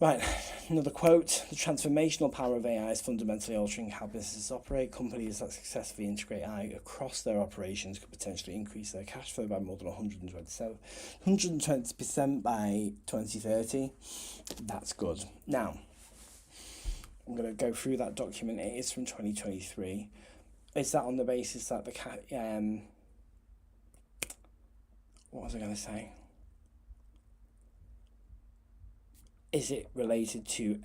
[SPEAKER 1] Right, another quote. The transformational power of AI is fundamentally altering how businesses operate. Companies that successfully integrate AI across their operations could potentially increase their cash flow by more than 120% by 2030. That's good. Now, I'm going to go through that document. It is from 2023. Is that on the basis that what was I going to say? Is it related to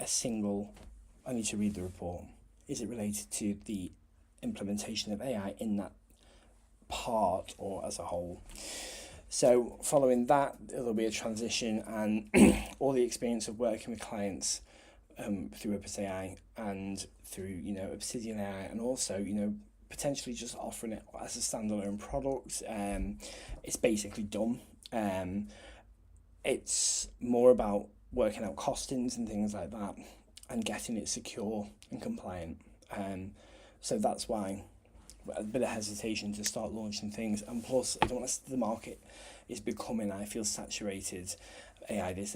[SPEAKER 1] I need to read the report. Is it related to the implementation of AI in that part or as a whole? So following that, there'll be a transition and all the experience of working with clients through Opus AI and through, Obsidian AI, and also, potentially just offering it as a standalone product. It's basically done. It's more about working out costings and things like that and getting it secure and compliant. So that's why a bit of hesitation to start launching things. And plus, I don't want the market is becoming, I feel, saturated. AI this,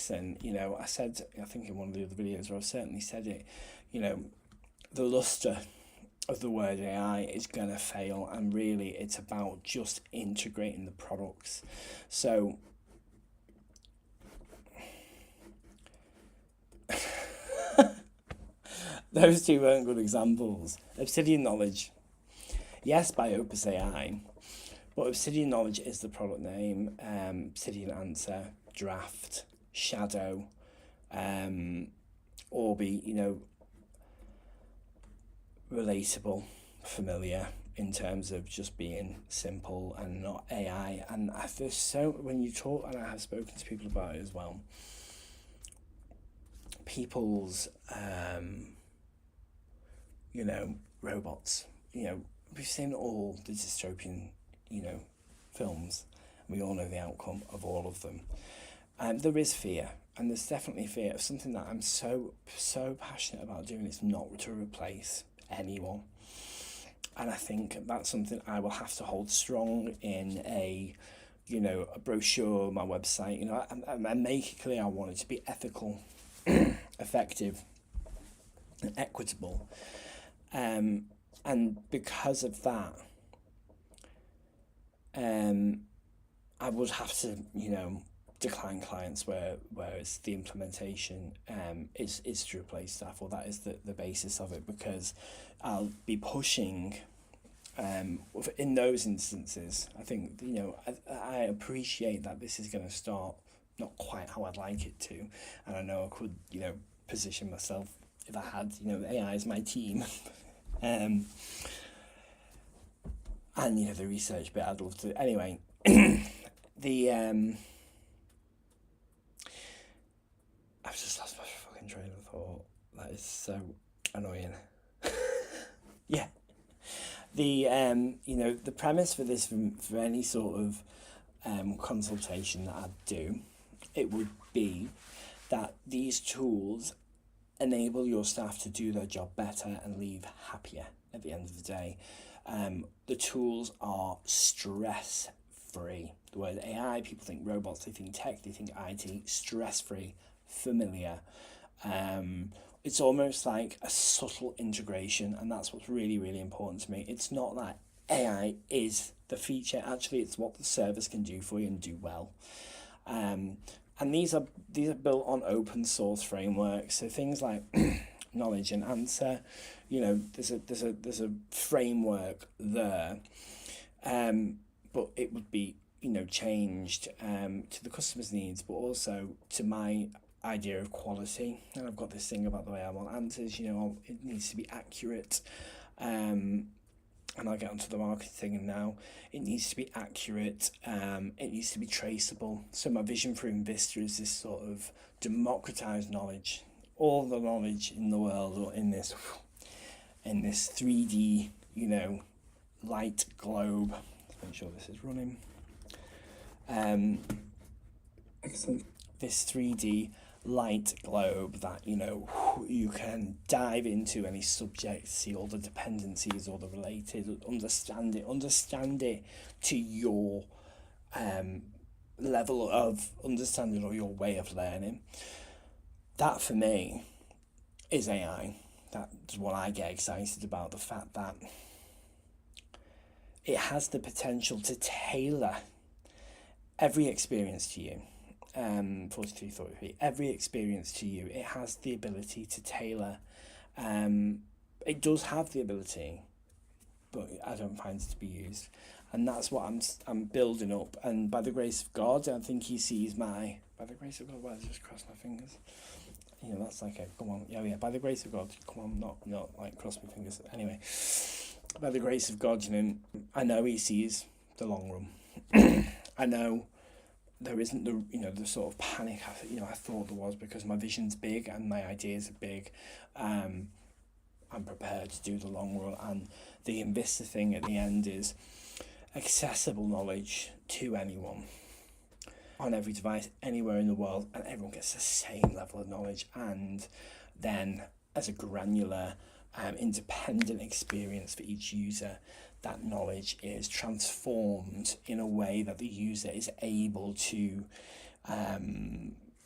[SPEAKER 1] and I said, I think in one of the other videos where I've certainly said it, the luster of the word AI is gonna fail, and really it's about just integrating the products. So those two weren't good examples. Obsidian Knowledge, yes, by Opus AI, but Obsidian Knowledge is the product name. Obsidian Answer, Draft, Shadow, Orbi, relatable, familiar in terms of just being simple and not AI. And I feel when you talk, and I have spoken to people about it as well, people's robots, we've seen all the dystopian films, and we all know the outcome of all of them. There is fear, and there's definitely fear of something that I'm so passionate about doing. It's not to replace anyone, and I think that's something I will have to hold strong in a brochure, my website. I make it clear I want it to be ethical, effective, and equitable, and because of that, I would have to decline clients where it's the implementation is to replace staff, or that is the basis of it, because I'll be pushing in those instances. I think I appreciate that this is going to start not quite how I'd like it to, and I know I could position myself if I had AI as my team and the research bit I'd love to anyway. I've just lost my fucking train of thought. That is so annoying. Yeah. The premise for this, for any sort of consultation that I'd do, it would be that these tools enable your staff to do their job better and leave happier at the end of the day. The tools are stress-free. The word AI, people think robots, they think tech, they think IT, stress-free, familiar. It's almost like a subtle integration, and that's what's really, really important to me. It's not that AI is the feature. Actually, it's what the service can do for you and do well. And these are built on open source frameworks. So things like knowledge and answer, there's a framework there, but it would be changed to the customer's needs, but also to my idea of quality. And I've got this thing about the way I want answers. It needs to be accurate. And I'll get onto the marketing now. It needs to be accurate. It needs to be traceable. So my vision for Invista is this sort of democratized knowledge. All the knowledge in the world, or in this 3D, light globe. Let's make sure this is running.
[SPEAKER 2] Excellent.
[SPEAKER 1] This 3D light globe that you can dive into any subject, see all the dependencies, all the related, understand it to your level of understanding or your way of learning. That for me is AI. That's what I get excited about, the fact that it has the potential to tailor every experience to you. 43, every experience to you. It has the ability to tailor. It does have the ability, but I don't find it to be used, and that's what I'm building up. And by the grace of God, I think He sees by the grace of God. Well, I just cross my fingers. That's like a come on, yeah. By the grace of God, come on, not like cross my fingers. Anyway, by the grace of God, I know He sees the long run. I know there isn't the sort of panic I thought there was, because my vision's big and my ideas are big. I'm prepared to do the long run, and the Invista thing at the end is accessible knowledge to anyone on every device anywhere in the world, and everyone gets the same level of knowledge, and then as a granular independent experience for each user. That knowledge is transformed in a way that the user is able to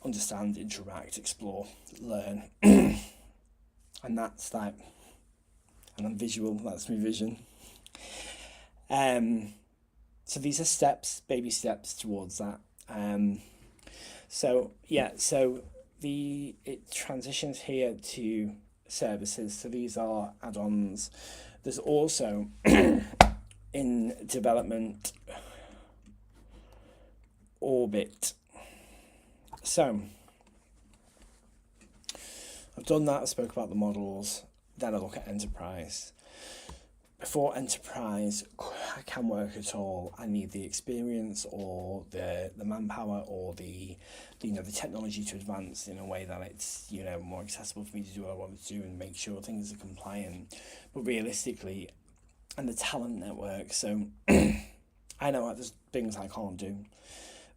[SPEAKER 1] understand, interact, explore, learn. And that's like, and I'm visual, that's my vision. So these are steps, baby steps towards that. So it transitions here to services. So these are add-ons. There's also in development Orbit. So I've done that. I spoke about the models. Then I look at enterprise. Before enterprise can work at all, I need the experience or the manpower or the technology to advance in a way that it's more accessible for me to do what I want to do and make sure things are compliant. But realistically, and the talent network. So I know there's things I can't do.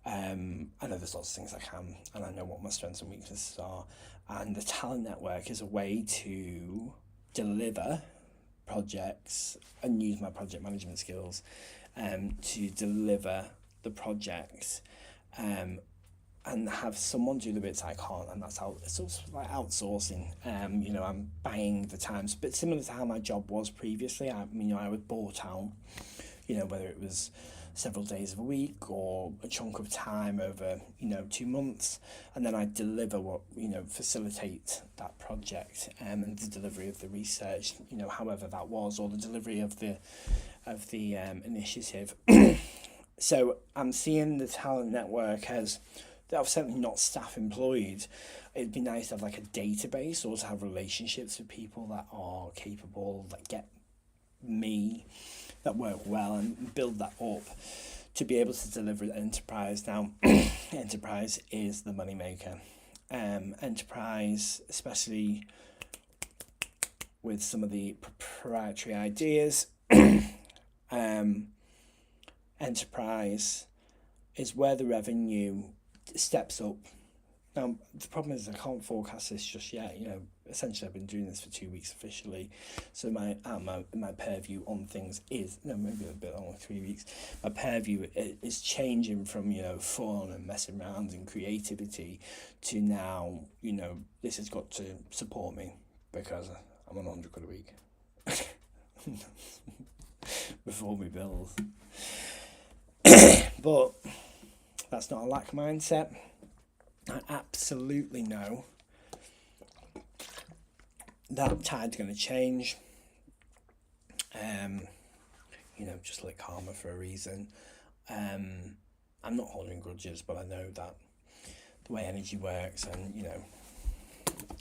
[SPEAKER 1] I know there's lots of things I can, and I know what my strengths and weaknesses are. And the talent network is a way to deliver projects and use my project management skills to deliver the projects and have someone do the bits I can't, and that's how it's sort of like outsourcing. I'm buying the times, but similar to how my job was previously. I was bought out, whether it was several days of a week or a chunk of time over 2 months, and then I deliver what facilitate that project and the delivery of the research, however that was, or the delivery of the initiative. So I'm seeing the talent network as, I'm certainly not staff employed. It'd be nice to have like a database, or to have relationships with people that are capable, that get me, that work well, and build that up to be able to deliver enterprise. Now, enterprise is the moneymaker. Enterprise, especially with some of the proprietary ideas, enterprise is where the revenue steps up. Now, the problem is I can't forecast this just yet. Essentially I've been doing this for 2 weeks officially, so my purview on things is, maybe a bit longer, 3 weeks. My purview is changing from fun and messing around and creativity to now this has got to support me, because I'm on 100 quid a week. before my bills. But that's not a lack mindset. I absolutely know that tide's going to change. Just like karma for a reason. I'm not holding grudges, but I know that the way energy works, and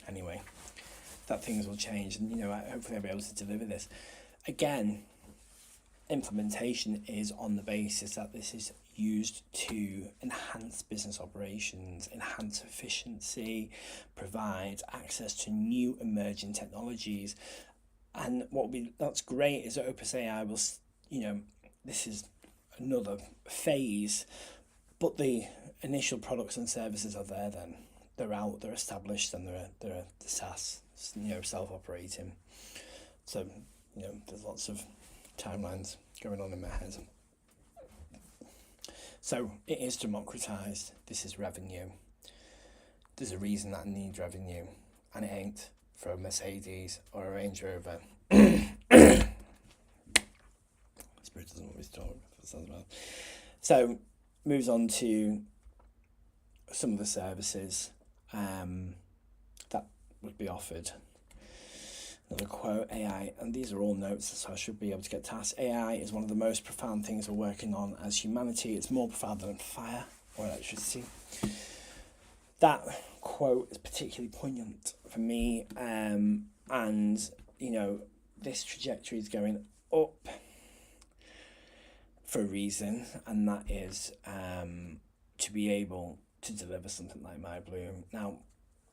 [SPEAKER 1] anyway, that things will change, and hopefully I'll be able to deliver this. Again, implementation is on the basis that this is used to enhance business operations, enhance efficiency, provide access to new emerging technologies. And that's great is that Opus AI will, this is another phase, but the initial products and services are there then. They're out, they're established, and they're SaaS, self-operating. So, there's lots of timelines going on in my head. So it is democratized. This is revenue. There's a reason that I need revenue, and it ain't for a Mercedes or a Range Rover. Spirit doesn't always talk. So moves on to some of the services that would be offered. Another quote, AI, and these are all notes, so I should be able to get tasks. AI is one of the most profound things we're working on as humanity. It's more profound than fire or electricity. That quote is particularly poignant for me, and this trajectory is going up for a reason, and that is to be able to deliver something like My Bloom. Now,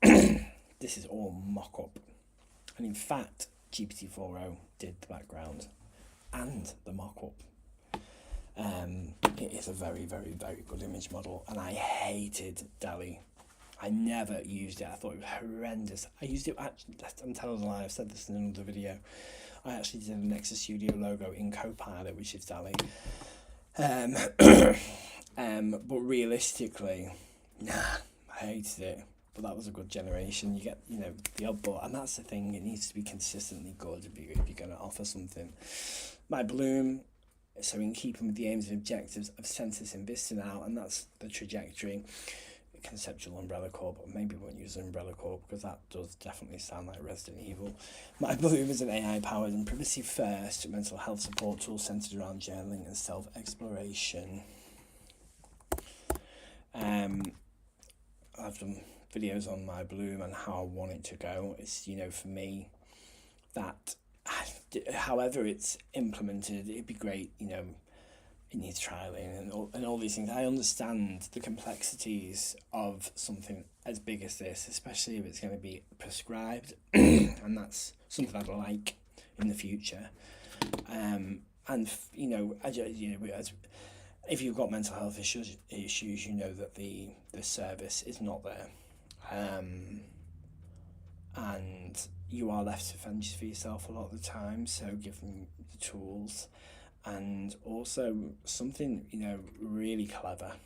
[SPEAKER 1] this is all mock-up. And in fact, GPT-4o did the background and the mock-up. It is a very, very, very good image model, and I hated DALL-E. I never used it. I thought it was horrendous. I used it, I'm telling a lie, I've said this in another video. I actually did a Nexus Studio logo in Copilot, which is DALL-E. But realistically, I hated it. But that was a good generation. You get, the oddball, and that's the thing. It needs to be consistently good if you're going to offer something. My Bloom, so in keeping with the aims and objectives of Census in Vista now, and that's the trajectory. Conceptual Umbrella Corp, but maybe we won't use Umbrella Corp because that does definitely sound like Resident Evil. My Bloom is an AI-powered and privacy-first mental health support tool centered around journaling and self-exploration. I've done videos on My Bloom and how I want it to go. It's, for me, that however it's implemented, it'd be great, it needs trialing and all these things. I understand the complexities of something as big as this, especially if it's going to be prescribed, and that's something I'd like in the future. If you've got mental health issues, you know that the service is not there, and you are left to fend for yourself a lot of the time. So give them the tools. And also something, really clever,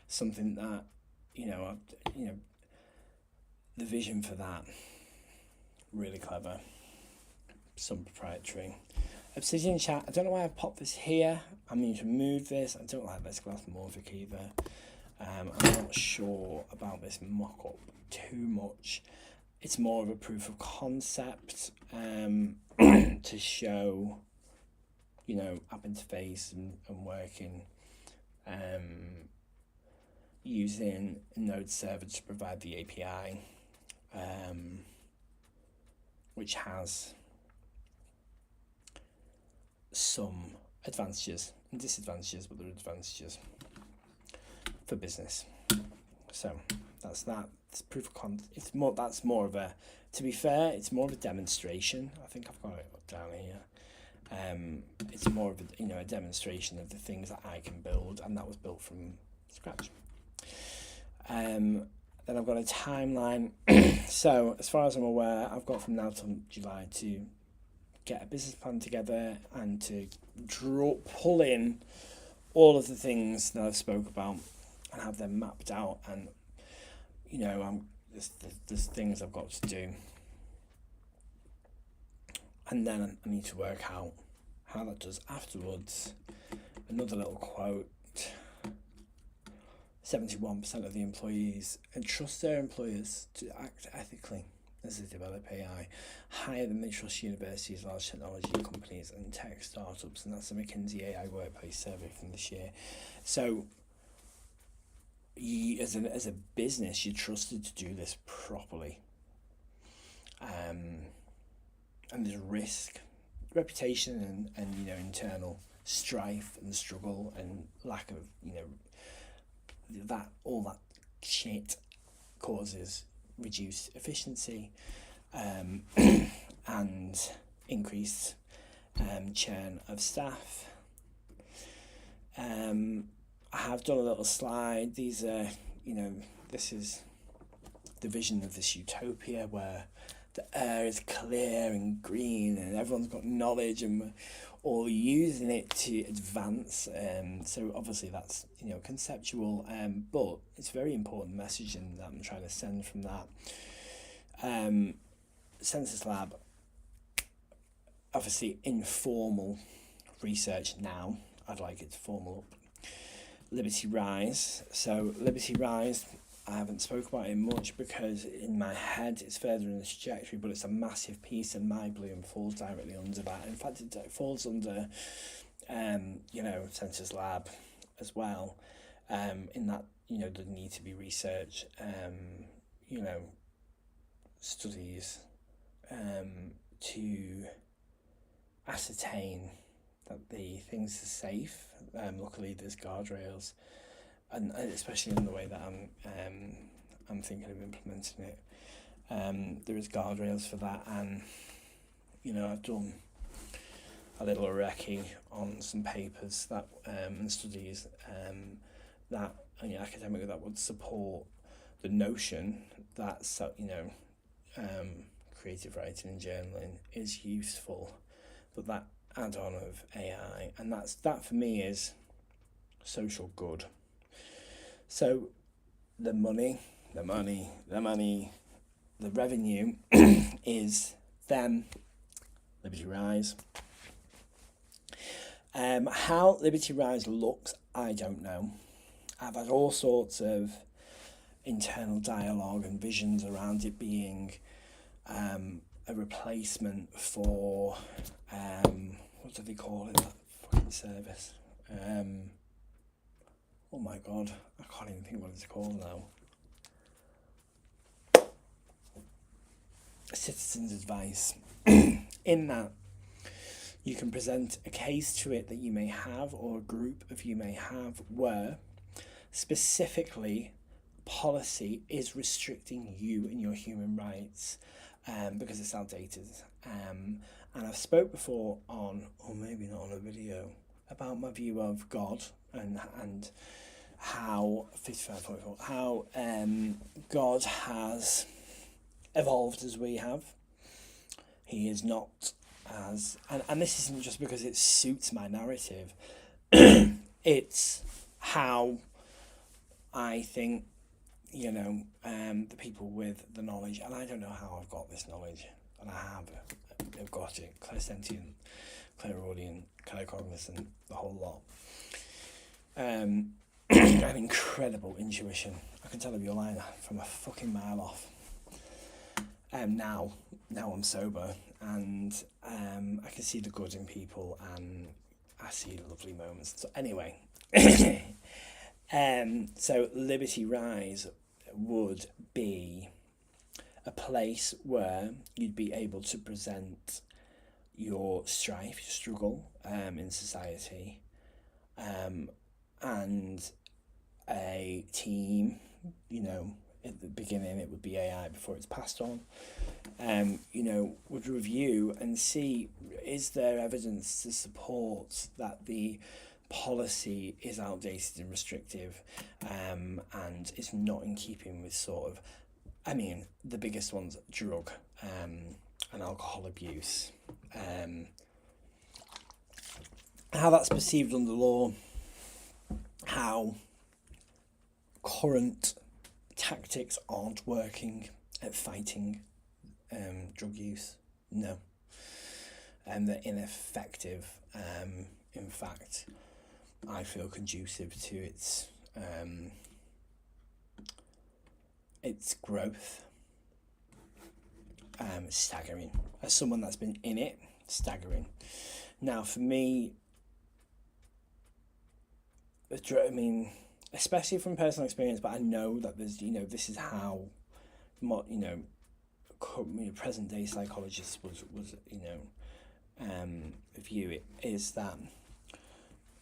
[SPEAKER 1] something that, the vision for that, really clever, some proprietary. Obsidian Chat, I don't know why I've popped this here. I mean to move this. I don't like this glass morphic either. I'm not sure about this mock-up too much. It's more of a proof of concept to show, app interface and working, using Node Server to provide the API, which has some advantages and disadvantages, but there are advantages for business. So that's that. It's proof of concept. That's more of a, to be fair, it's more of a demonstration. I think I've got it down here. It's more of a demonstration of the things that I can build, and that was built from scratch. Then I've got a timeline. So as far as I'm aware, I've got from now till July to get a business plan together and to pull in all of the things that I've spoke about and have them mapped out. And there's things I've got to do. and then I need to work out how that does afterwards. Another little quote: 71% of the employees entrust their employers to act ethically as they develop AI, higher than they trust universities, large technology companies, and tech startups. And that's a McKinsey AI workplace survey from this year. So, as a business, you're trusted to do this properly. And there's risk, reputation, and internal strife and struggle and lack of that shit causes reduced efficiency and increased churn of staff. I have done a little slide. These are, this is the vision of this utopia where the air is clear and green and everyone's got knowledge and we're all using it to advance. So obviously that's, conceptual, but it's a very important messaging that I'm trying to send from that. Census Lab, obviously informal research now. I'd like it to formal up. Liberty Rise. So Liberty Rise, I haven't spoke about it much because in my head it's further in the trajectory, but it's a massive piece and My Bloom falls directly under that. In fact, it falls under, Census Lab as well, in that, there need to be research, studies to ascertain that the things are safe. Luckily there's guardrails, and especially in the way that I'm thinking of implementing it, there is guardrails for that. And I've done a little recce on some papers that and studies that academically that would support the notion that creative writing and journaling is useful, but that add-on of AI, and that for me is social good. So the revenue is them, Liberty Rise. How Liberty Rise looks, I don't know. I've had all sorts of internal dialogue and visions around it being a replacement for what do they call it, that fucking service? Oh my god, I can't even think what it's called now. Citizens Advice. In that you can present a case to it that you may have, or a group of you may have, where specifically policy is restricting you and your human rights because it's outdated. And I've spoke before on, or maybe not on a video, about my view of God and how 55.4 how God has evolved as we have. He is not as, and this isn't just because it suits my narrative. It's how I think, the people with the knowledge, and I don't know how I've got this knowledge, and I've got it, clairsentient, clairaudient, claircognizant, the whole lot. An incredible intuition. I can tell if you're lying from a fucking mile off. Now I'm sober, and I can see the good in people, and I see lovely moments. So anyway, so Liberty Rise would be a place where you'd be able to present your strife, your struggle in society, and a team, at the beginning it would be AI before it's passed on, would review and see, is there evidence to support that the policy is outdated and restrictive, and is not in keeping with sort of, the biggest ones, drug and alcohol abuse, how that's perceived under law, how current tactics aren't working at fighting drug use. No. and they're ineffective. In fact, I feel conducive to its growth. Staggering. As someone that's been in it, staggering. Now, for me, I mean, especially from personal experience, but I know that there's, this is how, present day psychologists was view it, is that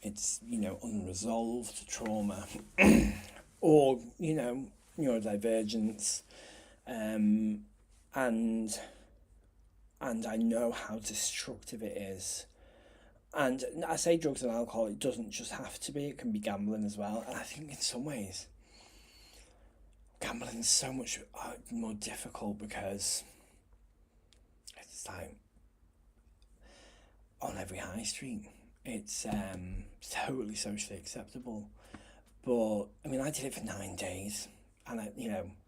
[SPEAKER 1] it's, unresolved trauma or, neurodivergence, and I know how destructive it is. And I say drugs and alcohol, it doesn't just have to be, it can be gambling as well. And I think in some ways, gambling is so much more difficult because it's like on every high street. It's totally socially acceptable. But, I mean, I did it for 9 days. And,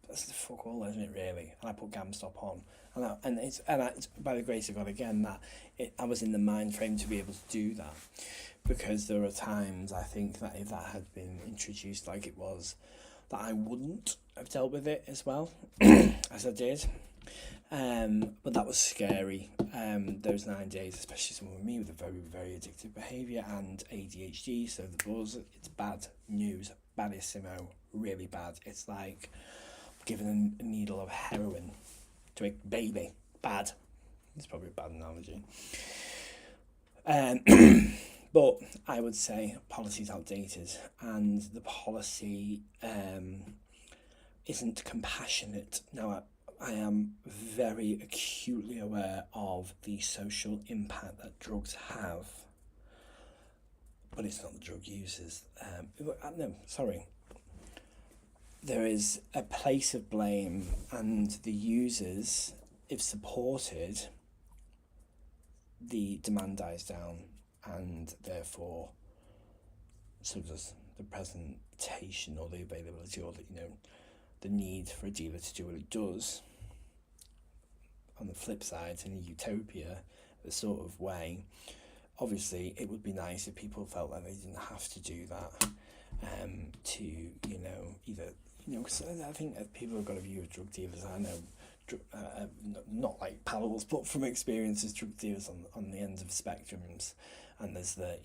[SPEAKER 1] that's the fuck all, isn't it, really? And I put GamStop on. And it's by the grace of God, again, I was in the mind frame to be able to do that. Because there are times, I think, that if that had been introduced like it was, that I wouldn't have dealt with it as well as I did. But that was scary. Those 9 days, especially someone with me with a very, very addictive behaviour and ADHD, so the buzz, it's bad news, badissimo, really bad. It's like giving a needle of heroin to a baby. Bad. It's probably a bad analogy. But I would say policy's outdated, and the policy isn't compassionate. Now, I am very acutely aware of the social impact that drugs have, but it's not the drug users. No, sorry. There is a place of blame, and the users, if supported, the demand dies down, and therefore so does the presentation or the availability or the need for a dealer to do what it does. On the flip side, in a utopia, the sort of way, obviously it would be nice if people felt like they didn't have to do that, to either because I think people have got a view of drug dealers. I know not like pals, but from experience as drug dealers on the ends of spectrums, and there's there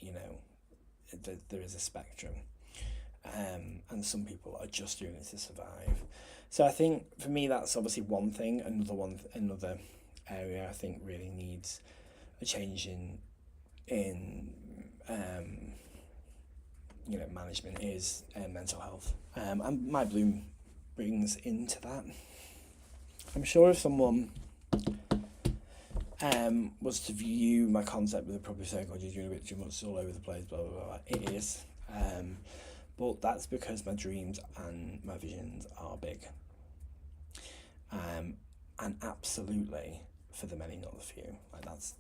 [SPEAKER 1] is a spectrum, and some people are just doing it to survive. So I think for me that's obviously one thing. Another area I think really needs a change in management is mental health, and my bloom brings into that. I'm sure if someone was to view my concept with a proper psychology, you're doing a bit too much, all over the place, blah blah blah. It is, but that's because my dreams and my visions are big, and absolutely for the many, not the few. Like that's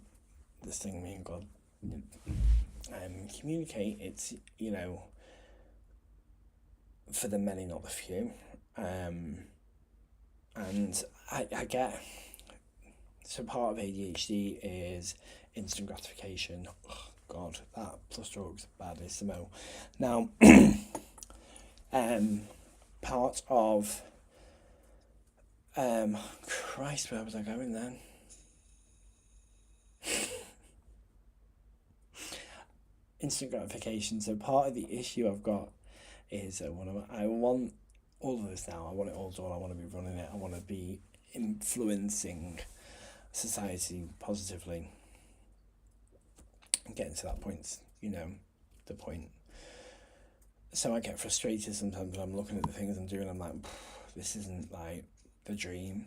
[SPEAKER 1] this thing me and God communicate. It's for the many, not the few, and I get. So part of ADHD is instant gratification. Oh, God, that plus drugs, badissimo. Now, part of Christ, where was I going then? Instant gratification. So part of the issue I've got is I want all of this now. I want it all done. I want to be running it. I want to be influencing society positively. And getting to that point, the point. So I get frustrated sometimes when I'm looking at the things I'm doing. I'm like, this isn't like the dream.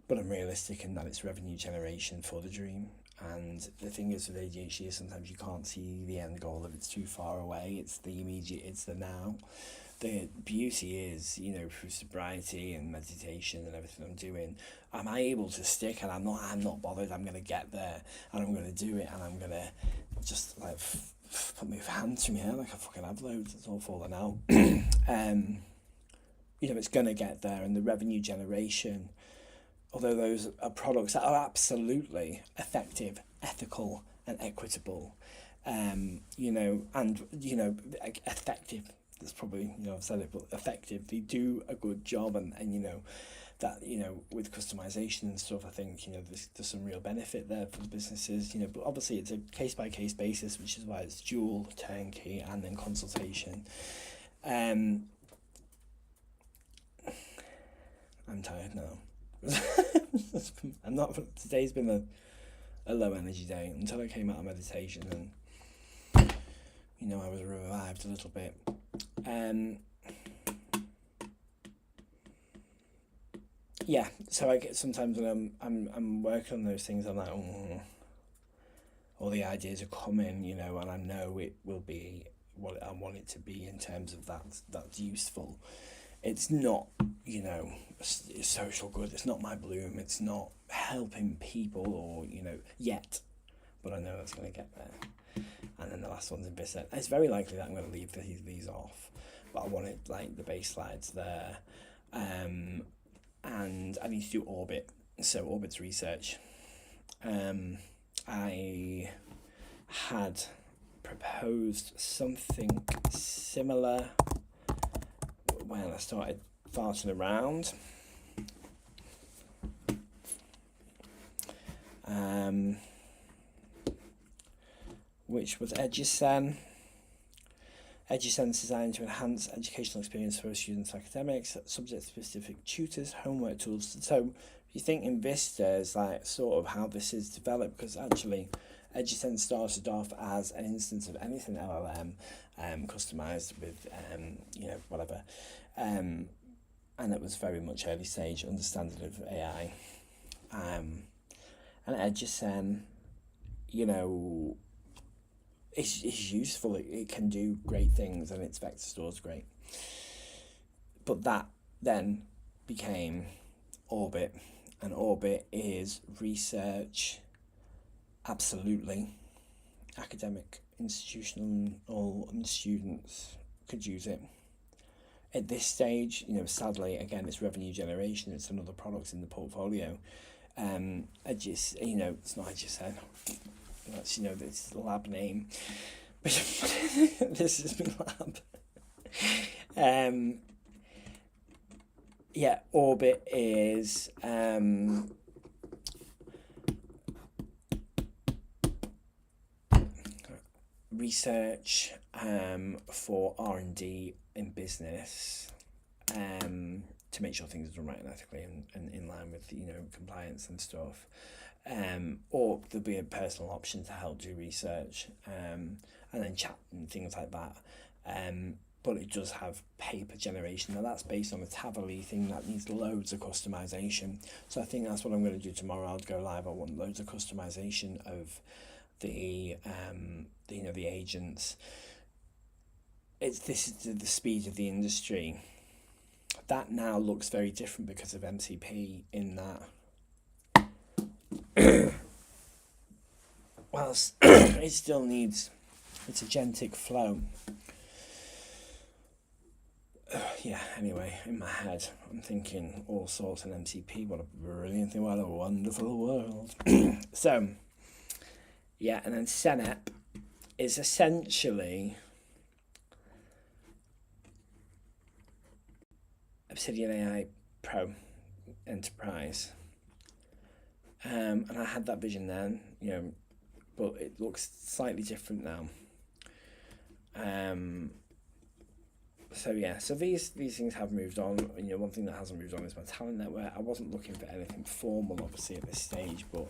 [SPEAKER 1] But I'm realistic in that it's revenue generation for the dream. And the thing is with ADHD is sometimes you can't see the end goal if it's too far away. It's the immediate, it's the now. The beauty is, through sobriety and meditation and everything I'm doing, am I able to stick? And I'm not bothered. I'm going to get there and I'm going to do it, and I'm going to just like put my hands through my hair like I fucking have loads. It's all falling out. It's going to get there, and the revenue generation, although those are products that are absolutely effective ethical and equitable, you know, and, you know, effective. That's probably, you know, I've said it, but effective. They do a good job, and you know, that, you know, with customization and stuff, I think, you know, there's some real benefit there for the businesses, you know, but obviously it's a case-by-case basis, which is why it's dual, turnkey, and then consultation. I'm tired now. I'm not. Today's been a low energy day until I came out of meditation, and, you know, I was revived a little bit. Yeah, so I get sometimes when I'm working on those things, I'm like, oh, all the ideas are coming, you know, and I know it will be what I want it to be in terms of that's useful. It's not, you know, social good. It's not my bloom. It's not helping people, or, you know, yet, but I know it's going to get there. And then the last one's in business. It's very likely that I'm going to leave these off, but I wanted, like, the base slides there. And I need to do Orbit, so Orbit's research. I had proposed something similar when I started farting around. Which was Edison. Eduson's designed to enhance educational experience for students and academics, subject-specific tutors, homework tools. So if you think in Vista is like sort of how this is developed, because actually Edusen started off as an instance of anything LLM, customized with, you know, whatever. And it was very much early stage understanding of AI. And Edusen, you know, it's useful. It can do great things, and its vector store's great. But that then became Orbit, and Orbit is research, absolutely. Academic, institutional, and students could use it. At this stage, you know, sadly, again, it's revenue generation. It's another product in the portfolio. I just, you know, it's not Edusen. That's, you know, it's the lab name. This is my lab. Yeah, Orbit is research for R&D in business, to make sure things are done right and ethically and in line with, you know, compliance and stuff. Or there'll be a personal option to help do research, and then chat and things like that. But it does have paper generation. Now that's based on a Tavali thing that needs loads of customization. So I think that's what I'm going to do tomorrow. I'll go live. I want loads of customization of the you know, the agents. This is the speed of the industry. That now looks very different because of MCP in that. Whilst it still needs its agentic flow. Yeah, anyway, in my head, I'm thinking all sorts and MCP, what a brilliant thing, what a wonderful world. So, yeah, and then Senep is essentially Obsidian AI Pro Enterprise. And I had that vision then, you know, but it looks slightly different now. So yeah, so these things have moved on. You know, one thing that hasn't moved on is my talent network. I wasn't looking for anything formal, obviously, at this stage, but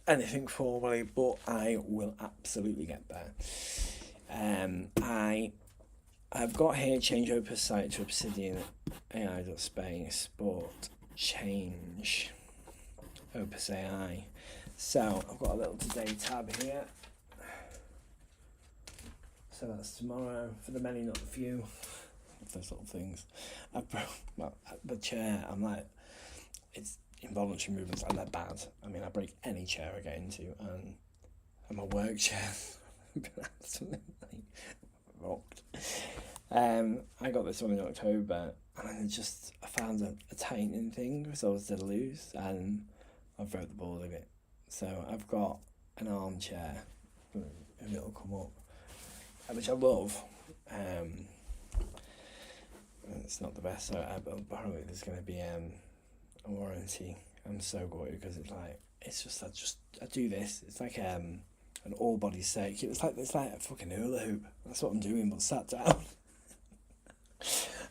[SPEAKER 1] anything formally, but I will absolutely get there. I've got here change Opus site to Obsidian AI.space, but change Opus AI. So I've got a little today tab here. So that's tomorrow, for the many, not the few. Those little things. The chair, I'm like, it's involuntary movements, and they're bad. I mean, I break any chair I get into, and my work chair has been absolutely rocked. I got this one in October, and I found a tightening thing, so I was dead loose, and I broke the board a bit. So I've got an armchair, and it'll come up, which I love. It's not the best, so apparently there's going to be a warranty. I'm so gutted because it's just I do this. It's like an all body circuit. It's like a fucking hula hoop. That's what I'm doing, but sat down.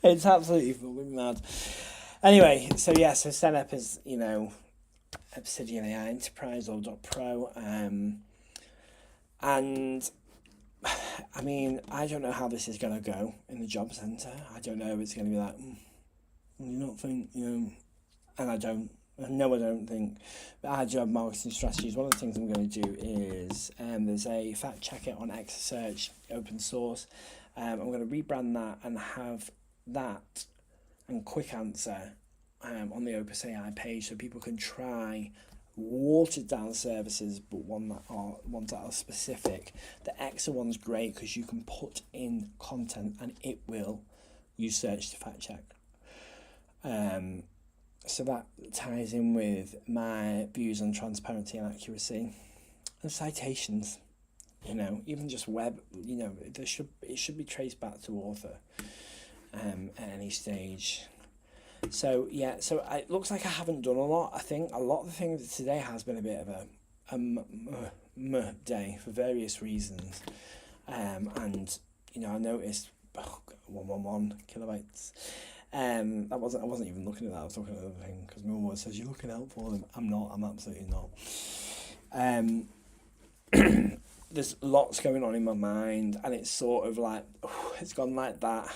[SPEAKER 1] It's absolutely fucking mad. Anyway, so set up as Obsidian AI Enterprise or .pro, and I mean, I don't know how this is going to go in the job centre. I don't know if it's going to be like, you not think, and I don't think. But our job marketing strategies, one of the things I'm going to do is, there's a fact checker on Search, open source. I'm going to rebrand that and have that and quick answer on the Opus AI page so people can try watered down services, but ones that are specific. The Exa one's great because you can put in content and it will use search to fact check. So that ties in with my views on transparency and accuracy and citations. Even just web. It should be traced back to author at any stage. So it looks like I haven't done a lot. I think a lot of the things today has been a bit of a day for various reasons. And I noticed 111 kilobytes. I wasn't even looking at that. I was looking at the other thing because my mum always says you're looking out for them. I'm not. I'm absolutely not. There's lots going on in my mind, and it's sort of like it's gone like that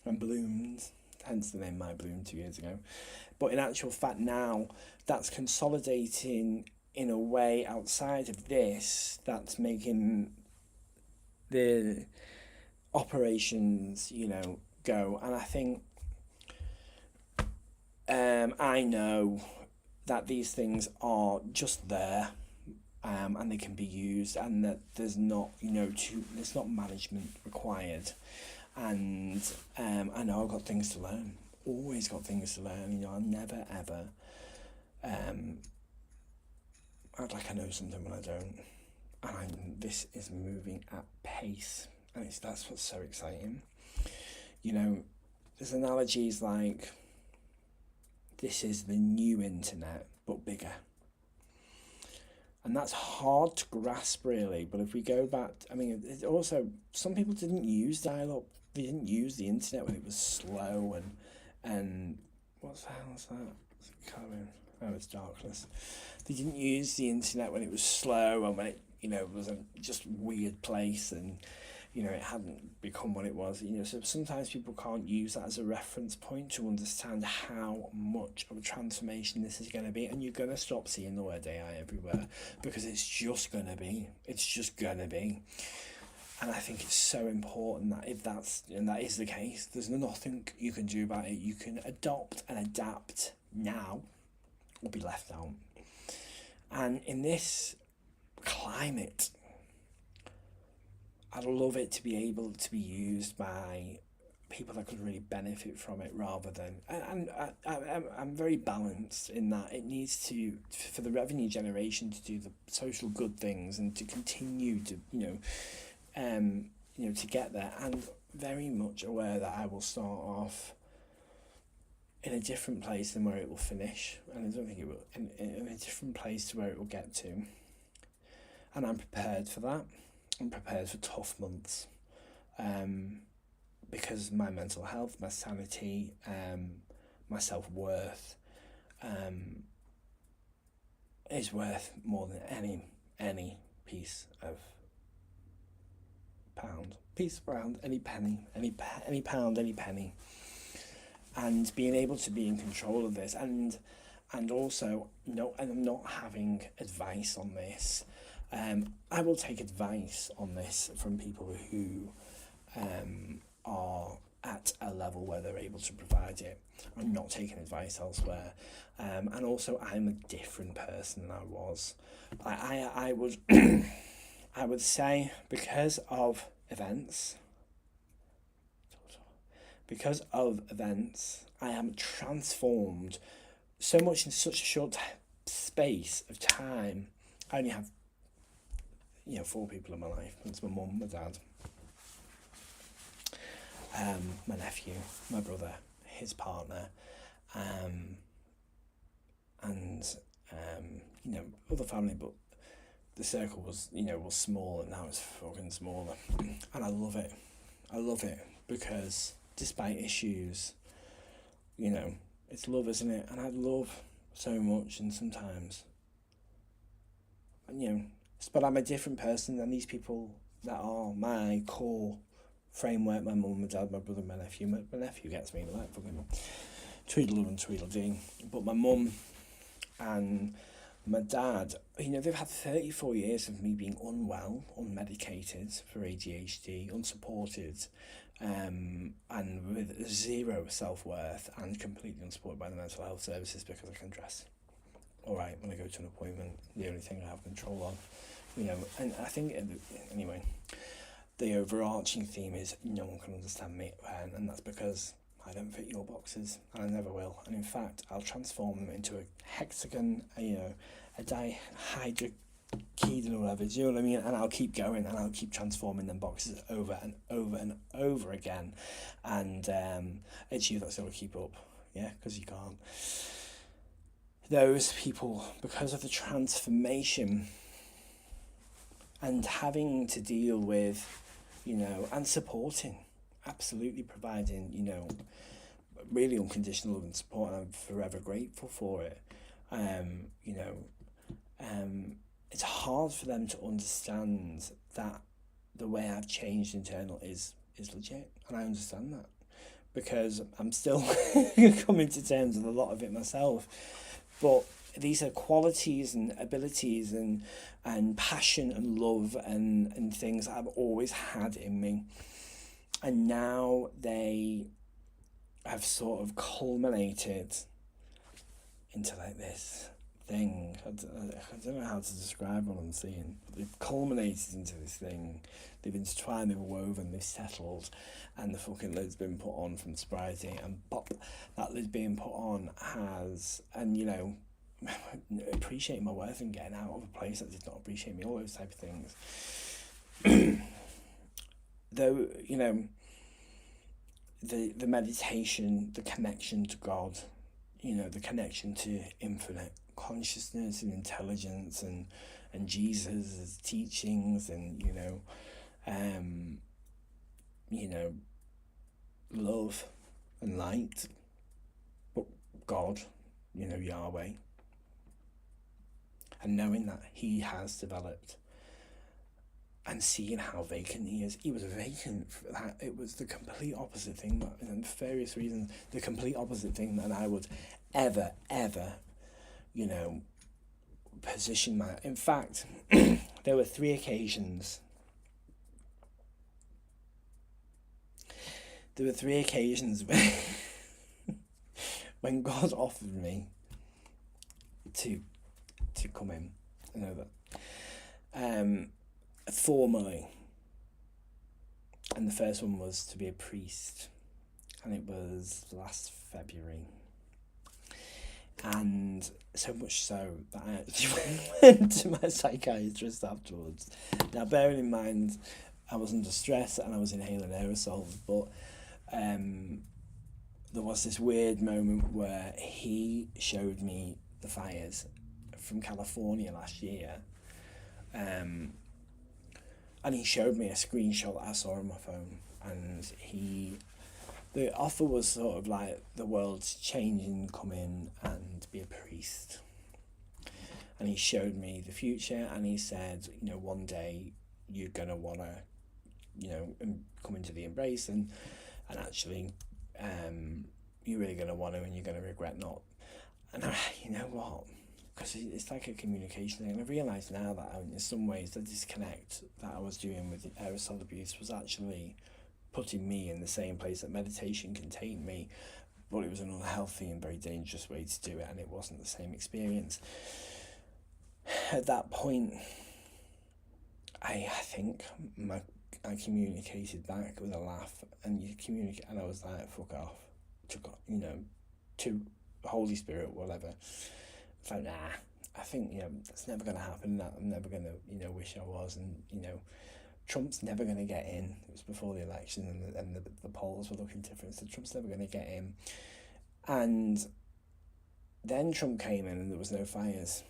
[SPEAKER 1] and bloomed. Hence the name My Bloom 2 years ago. But in actual fact now, that's consolidating in a way outside of this that's making the operations, go. And I think I know that these things are just there, and they can be used, and that there's not, there's not management required. And I know I've got things to learn. Always got things to learn. I never ever act like I know something when I don't. And this is moving at pace, and that's what's so exciting. There's analogies like this is the new internet but bigger. And that's hard to grasp, really. But if we go back, it also, some people didn't use dial-up. They didn't use the internet when it was slow and what the hell is that? Oh, it's darkness. They didn't use the internet when it was slow and when it, was a just weird place and, it hadn't become what it was. So sometimes people can't use that as a reference point to understand how much of a transformation this is going to be. And you're going to stop seeing the word AI everywhere because it's just going to be. And I think it's so important that if that is the case, there's nothing you can do about it. You can adopt and adapt now or be left out. And in this climate, I'd love it to be able to be used by people that could really benefit from it rather than... And I'm very balanced in that it needs to, for the revenue generation, to do the social good things and to continue to, to get there, and very much aware that I will start off in a different place than where it will finish, and I don't think it will, in a different place to where it will get to, and I'm prepared for that. I'm prepared for tough months, because my mental health, my sanity, my self-worth is worth more than any piece of pound, any penny, any pound, any penny. And being able to be in control of this, and also, and I'm not having advice on this. I will take advice on this from people who are at a level where they're able to provide it. I'm not taking advice elsewhere. And also, I'm a different person than I was. I would I would say because of events, I am transformed so much in such a short space of time I only have, 4 people in my life. It's my mum, my dad, my nephew, my brother, his partner, and other family, but the circle was small, and now it's fucking smaller. And I love it. Because despite issues, it's love, isn't it? And I love so much, and sometimes, but I'm a different person than these people that are my core framework. My mum, my dad, my brother, my nephew. My nephew gets me, like fucking Tweedledum and Tweedledee. But my mum and my dad, they've had 34 years of me being unwell, unmedicated for ADHD, unsupported, and with zero self-worth, and completely unsupported by the mental health services because I can dress all right when I go to an appointment, the only thing I have control on, and I think, anyway, the overarching theme is no one can understand me, and that's because I don't fit your boxes, and I never will. And in fact, I'll transform them into a hexagon, a dihydroxide or whatever, do you know what I mean? And I'll keep going, and I'll keep transforming them boxes over and over and over again. And it's you that's got to keep up, because you can't. Those people, because of the transformation and having to deal with, and supporting, absolutely providing, really unconditional love and support, and I'm forever grateful for it. It's hard for them to understand that the way I've changed internal is legit, and I understand that because I'm still coming to terms with a lot of it myself. But these are qualities and abilities and passion and love and things that I've always had in me. And now they have sort of culminated into like this thing. I don't know how to describe what I'm seeing. They've culminated into this thing. They've intertwined, they've woven, they've settled, and the fucking lid's been put on from sobriety, and pop, that lid being put on has, and appreciating my worth and getting out of a place that did not appreciate me, all those type of things. Though, the meditation, the connection to God, the connection to infinite consciousness and intelligence and Jesus' teachings and, love and light, but God, Yahweh, and knowing that he has developed and seeing how vacant he is. He was vacant for that. It was the complete opposite thing, and for various reasons, the complete opposite thing that I would ever, position my... In fact, there were 3 occasions. There were 3 occasions when God offered me to come in and over. Formally, and the first one was to be a priest, and it was last February, and so much so that I actually went to my psychiatrist afterwards. Now, bearing in mind, I was under stress and I was inhaling aerosols, but there was this weird moment where he showed me the fires from California last year, and he showed me a screenshot that I saw on my phone, and the offer was sort of like the world's changing, come in and be a priest. And he showed me the future, and he said, one day you're going to want to, come into the embrace, and actually, you're really going to want to, and you're going to regret not. And you know what? Because it's like a communication thing. And I realise now that in some ways the disconnect that I was doing with the aerosol abuse was actually putting me in the same place that meditation contained me, but it was an unhealthy and very dangerous way to do it, and it wasn't the same experience. At that point, I think I communicated back with a laugh, and I was like, fuck off, to God, to Holy Spirit, whatever. It's like, nah, I think, that's never going to happen. That I'm never going to, wish I was. And, Trump's never going to get in. It was before the election, and the polls were looking different. So Trump's never going to get in. And then Trump came in and there was no fires.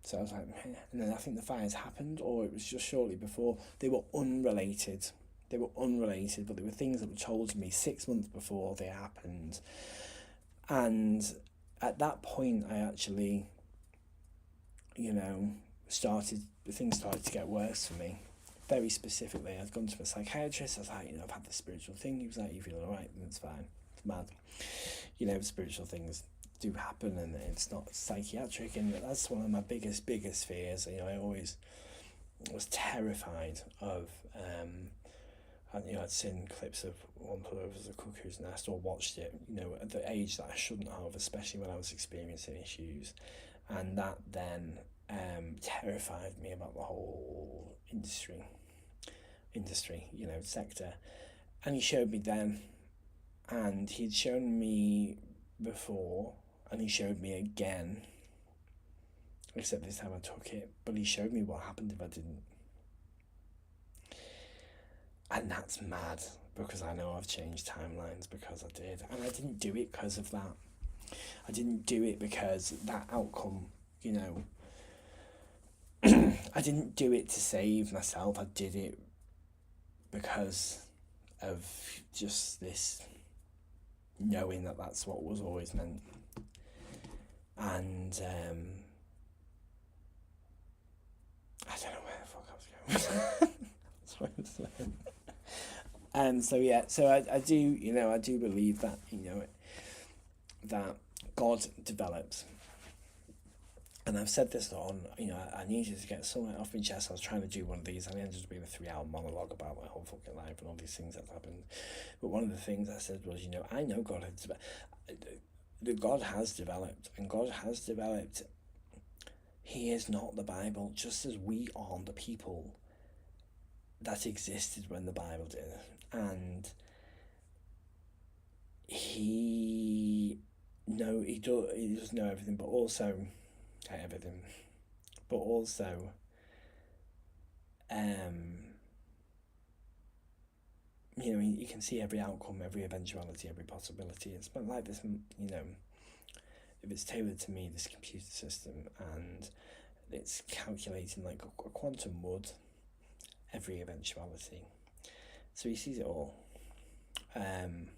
[SPEAKER 1] So I was like, meh. And then I think the fires happened, or it was just shortly before. They were unrelated. But they were things that were told to me 6 months before they happened. And at that point, I actually, things started to get worse for me. Very specifically, I'd gone to a psychiatrist. I was like, I've had this spiritual thing. He was like, you feeling all right? And it's fine. It's mad. Spiritual things do happen, and it's not psychiatric. And that's one of my biggest fears. I always was terrified of, I'd seen clips of One Flew Over the Cuckoo's Nest, or watched it, at the age that I shouldn't have, especially when I was experiencing issues. And that then terrified me about the whole industry, sector. And he showed me then, and he'd shown me before, and he showed me again, except this time I took it, but he showed me what happened if I didn't. And that's mad, because I know I've changed timelines because I did. And I didn't do it because of that. I didn't do it because that outcome, I didn't do it to save myself. I did it because of just this knowing that that's what was always meant. And I don't know where the fuck I was going. That's what I'm saying. And so I do believe that that God develops. And I've said this on, I needed to get something off my chest. I was trying to do one of these, and it ended up being a 3-hour monologue about my whole fucking life and all these things that happened. But one of the things I said was, I know God has developed, and God has developed. He is not the Bible, just as we aren't the people that existed when the Bible did. And he does know everything, but also you can see every outcome, every eventuality, every possibility. It's not like this, if it's tailored to me, this computer system, and it's calculating like a quantum would every eventuality. So he sees it all. And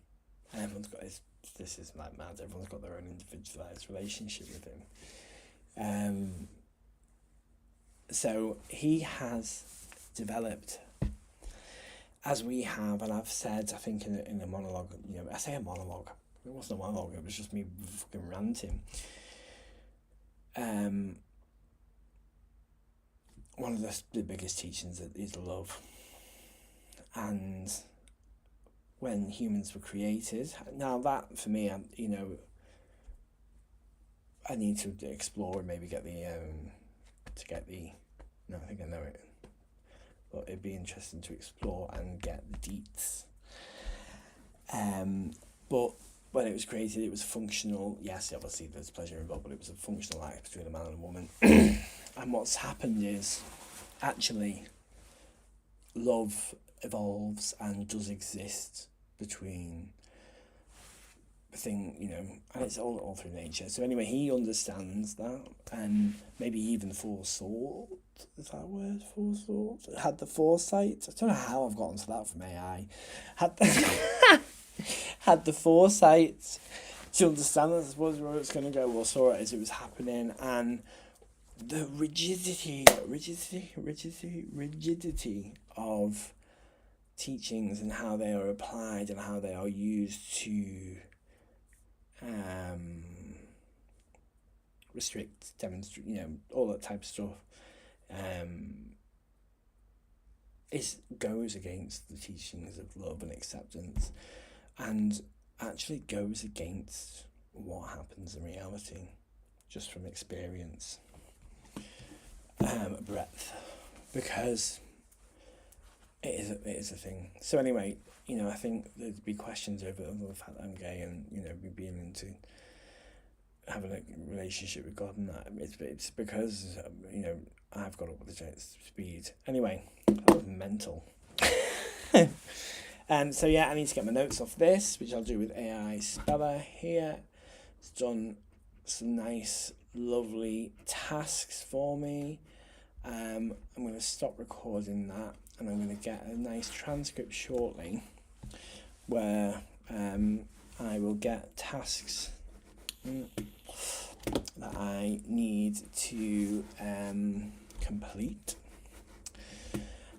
[SPEAKER 1] everyone's got this is like mad, everyone's got their own individualized relationship with him. So he has developed, as we have, and I've said, I think in a monologue, I say a monologue, it wasn't a monologue, it was just me fucking ranting. One of the biggest teachings is love. And when humans were created, now that for me, I need to explore and maybe get no, I think I know it, but it'd be interesting to explore and get the deets. But when it was created, it was functional. Yes, obviously there's pleasure involved, but it was a functional act between a man and a woman. And what's happened is, actually, love evolves and does exist between and it's all through nature. So anyway, he understands that, and maybe even forethought, is that a word? Forethought? Had the foresight. I don't know how I've gotten to that from AI. Had the foresight to understand that, I suppose, where it's going to go, or saw it as it was happening, and the rigidity of teachings and how they are applied and how they are used to restrict, demonstrate, all that type of stuff, goes against the teachings of love and acceptance, and actually goes against what happens in reality, just from experience, breadth, because it is a thing. So anyway, I think there'd be questions over the fact that I'm gay, and me being into having a relationship with God and that. It's because, you know, I've got up with the giant speed. Anyway, that was mental. So yeah, I need to get my notes off this, which I'll do with AI Speller here. It's done some nice, lovely tasks for me. I'm going to stop recording that, and I'm going to get a nice transcript shortly where I will get tasks that I need to complete.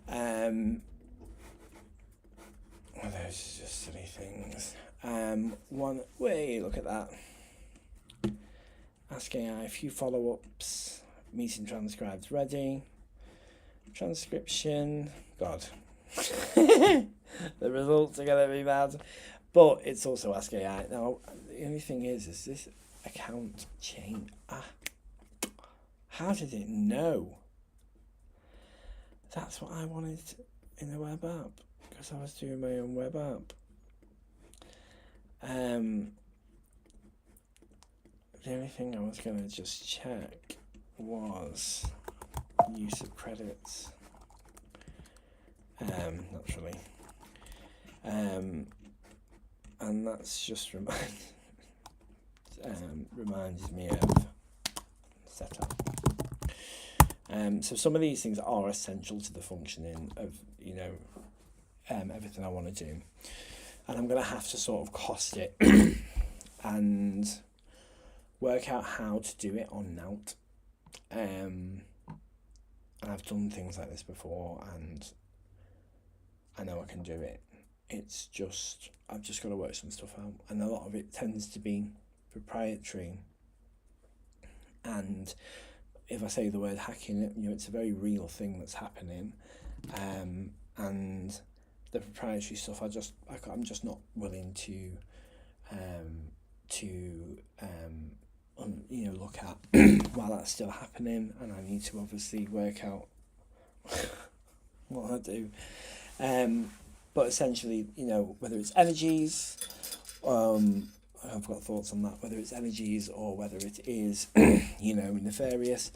[SPEAKER 1] Well, those are just silly things. One way, look at that. Ask AI a few follow-ups. Meeting transcribed ready. Transcription. God. The results are going to be bad. But it's also Ask AI. Now, the only thing is this account change. How did it know? That's what I wanted in the web app, because I was doing my own web app. The only thing I was going to just check was use of credits, naturally. And that's just reminds me of setup. So some of these things are essential to the functioning of, you know, everything I want to do. And I'm going to have to sort of cost it and work out how to do it on Nout. And I've done things like this before, and I know I can do it. It's just, I've just got to work some stuff out. And a lot of it tends to be proprietary. And if I say the word hacking, you know, it's a very real thing that's happening. And the proprietary stuff, I'm just not willing to you know, look at while that's still happening, and I need to obviously work out what I do. But essentially, you know, whether it's energies, I've got thoughts on that, whether it's energies or whether it is, you know, nefarious,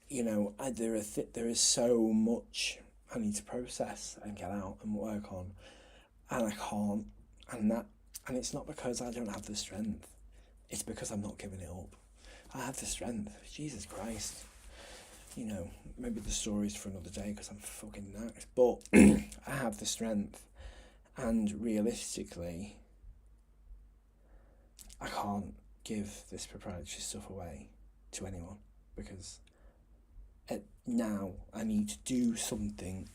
[SPEAKER 1] you know, there is so much I need to process and get out and work on, and I can't, and it's not because I don't have the strength, it's because I'm not giving it up. I have the strength, Jesus Christ, you know, maybe the story's for another day because I'm fucking knackered, but I have the strength, and realistically, I can't give this proprietary stuff away to anyone, because now I need to do something,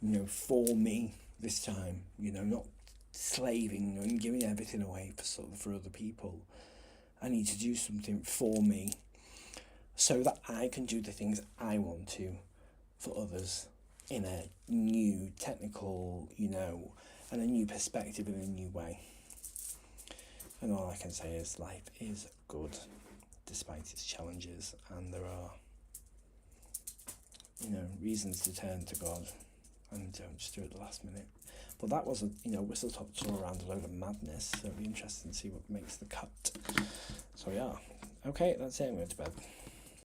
[SPEAKER 1] you know, for me this time, you know, not slaving and giving everything away for other people. I need to do something for me so that I can do the things I want to for others in a new technical, you know, and a new perspective in a new way. And all I can say is life is good despite its challenges, and there are, you know, reasons to turn to God and don't just do it at the last minute. But that was a, you know, whistle-top tour around a load of madness, so it'll be interesting to see what makes the cut. So yeah, okay, that's it, I'm going to bed.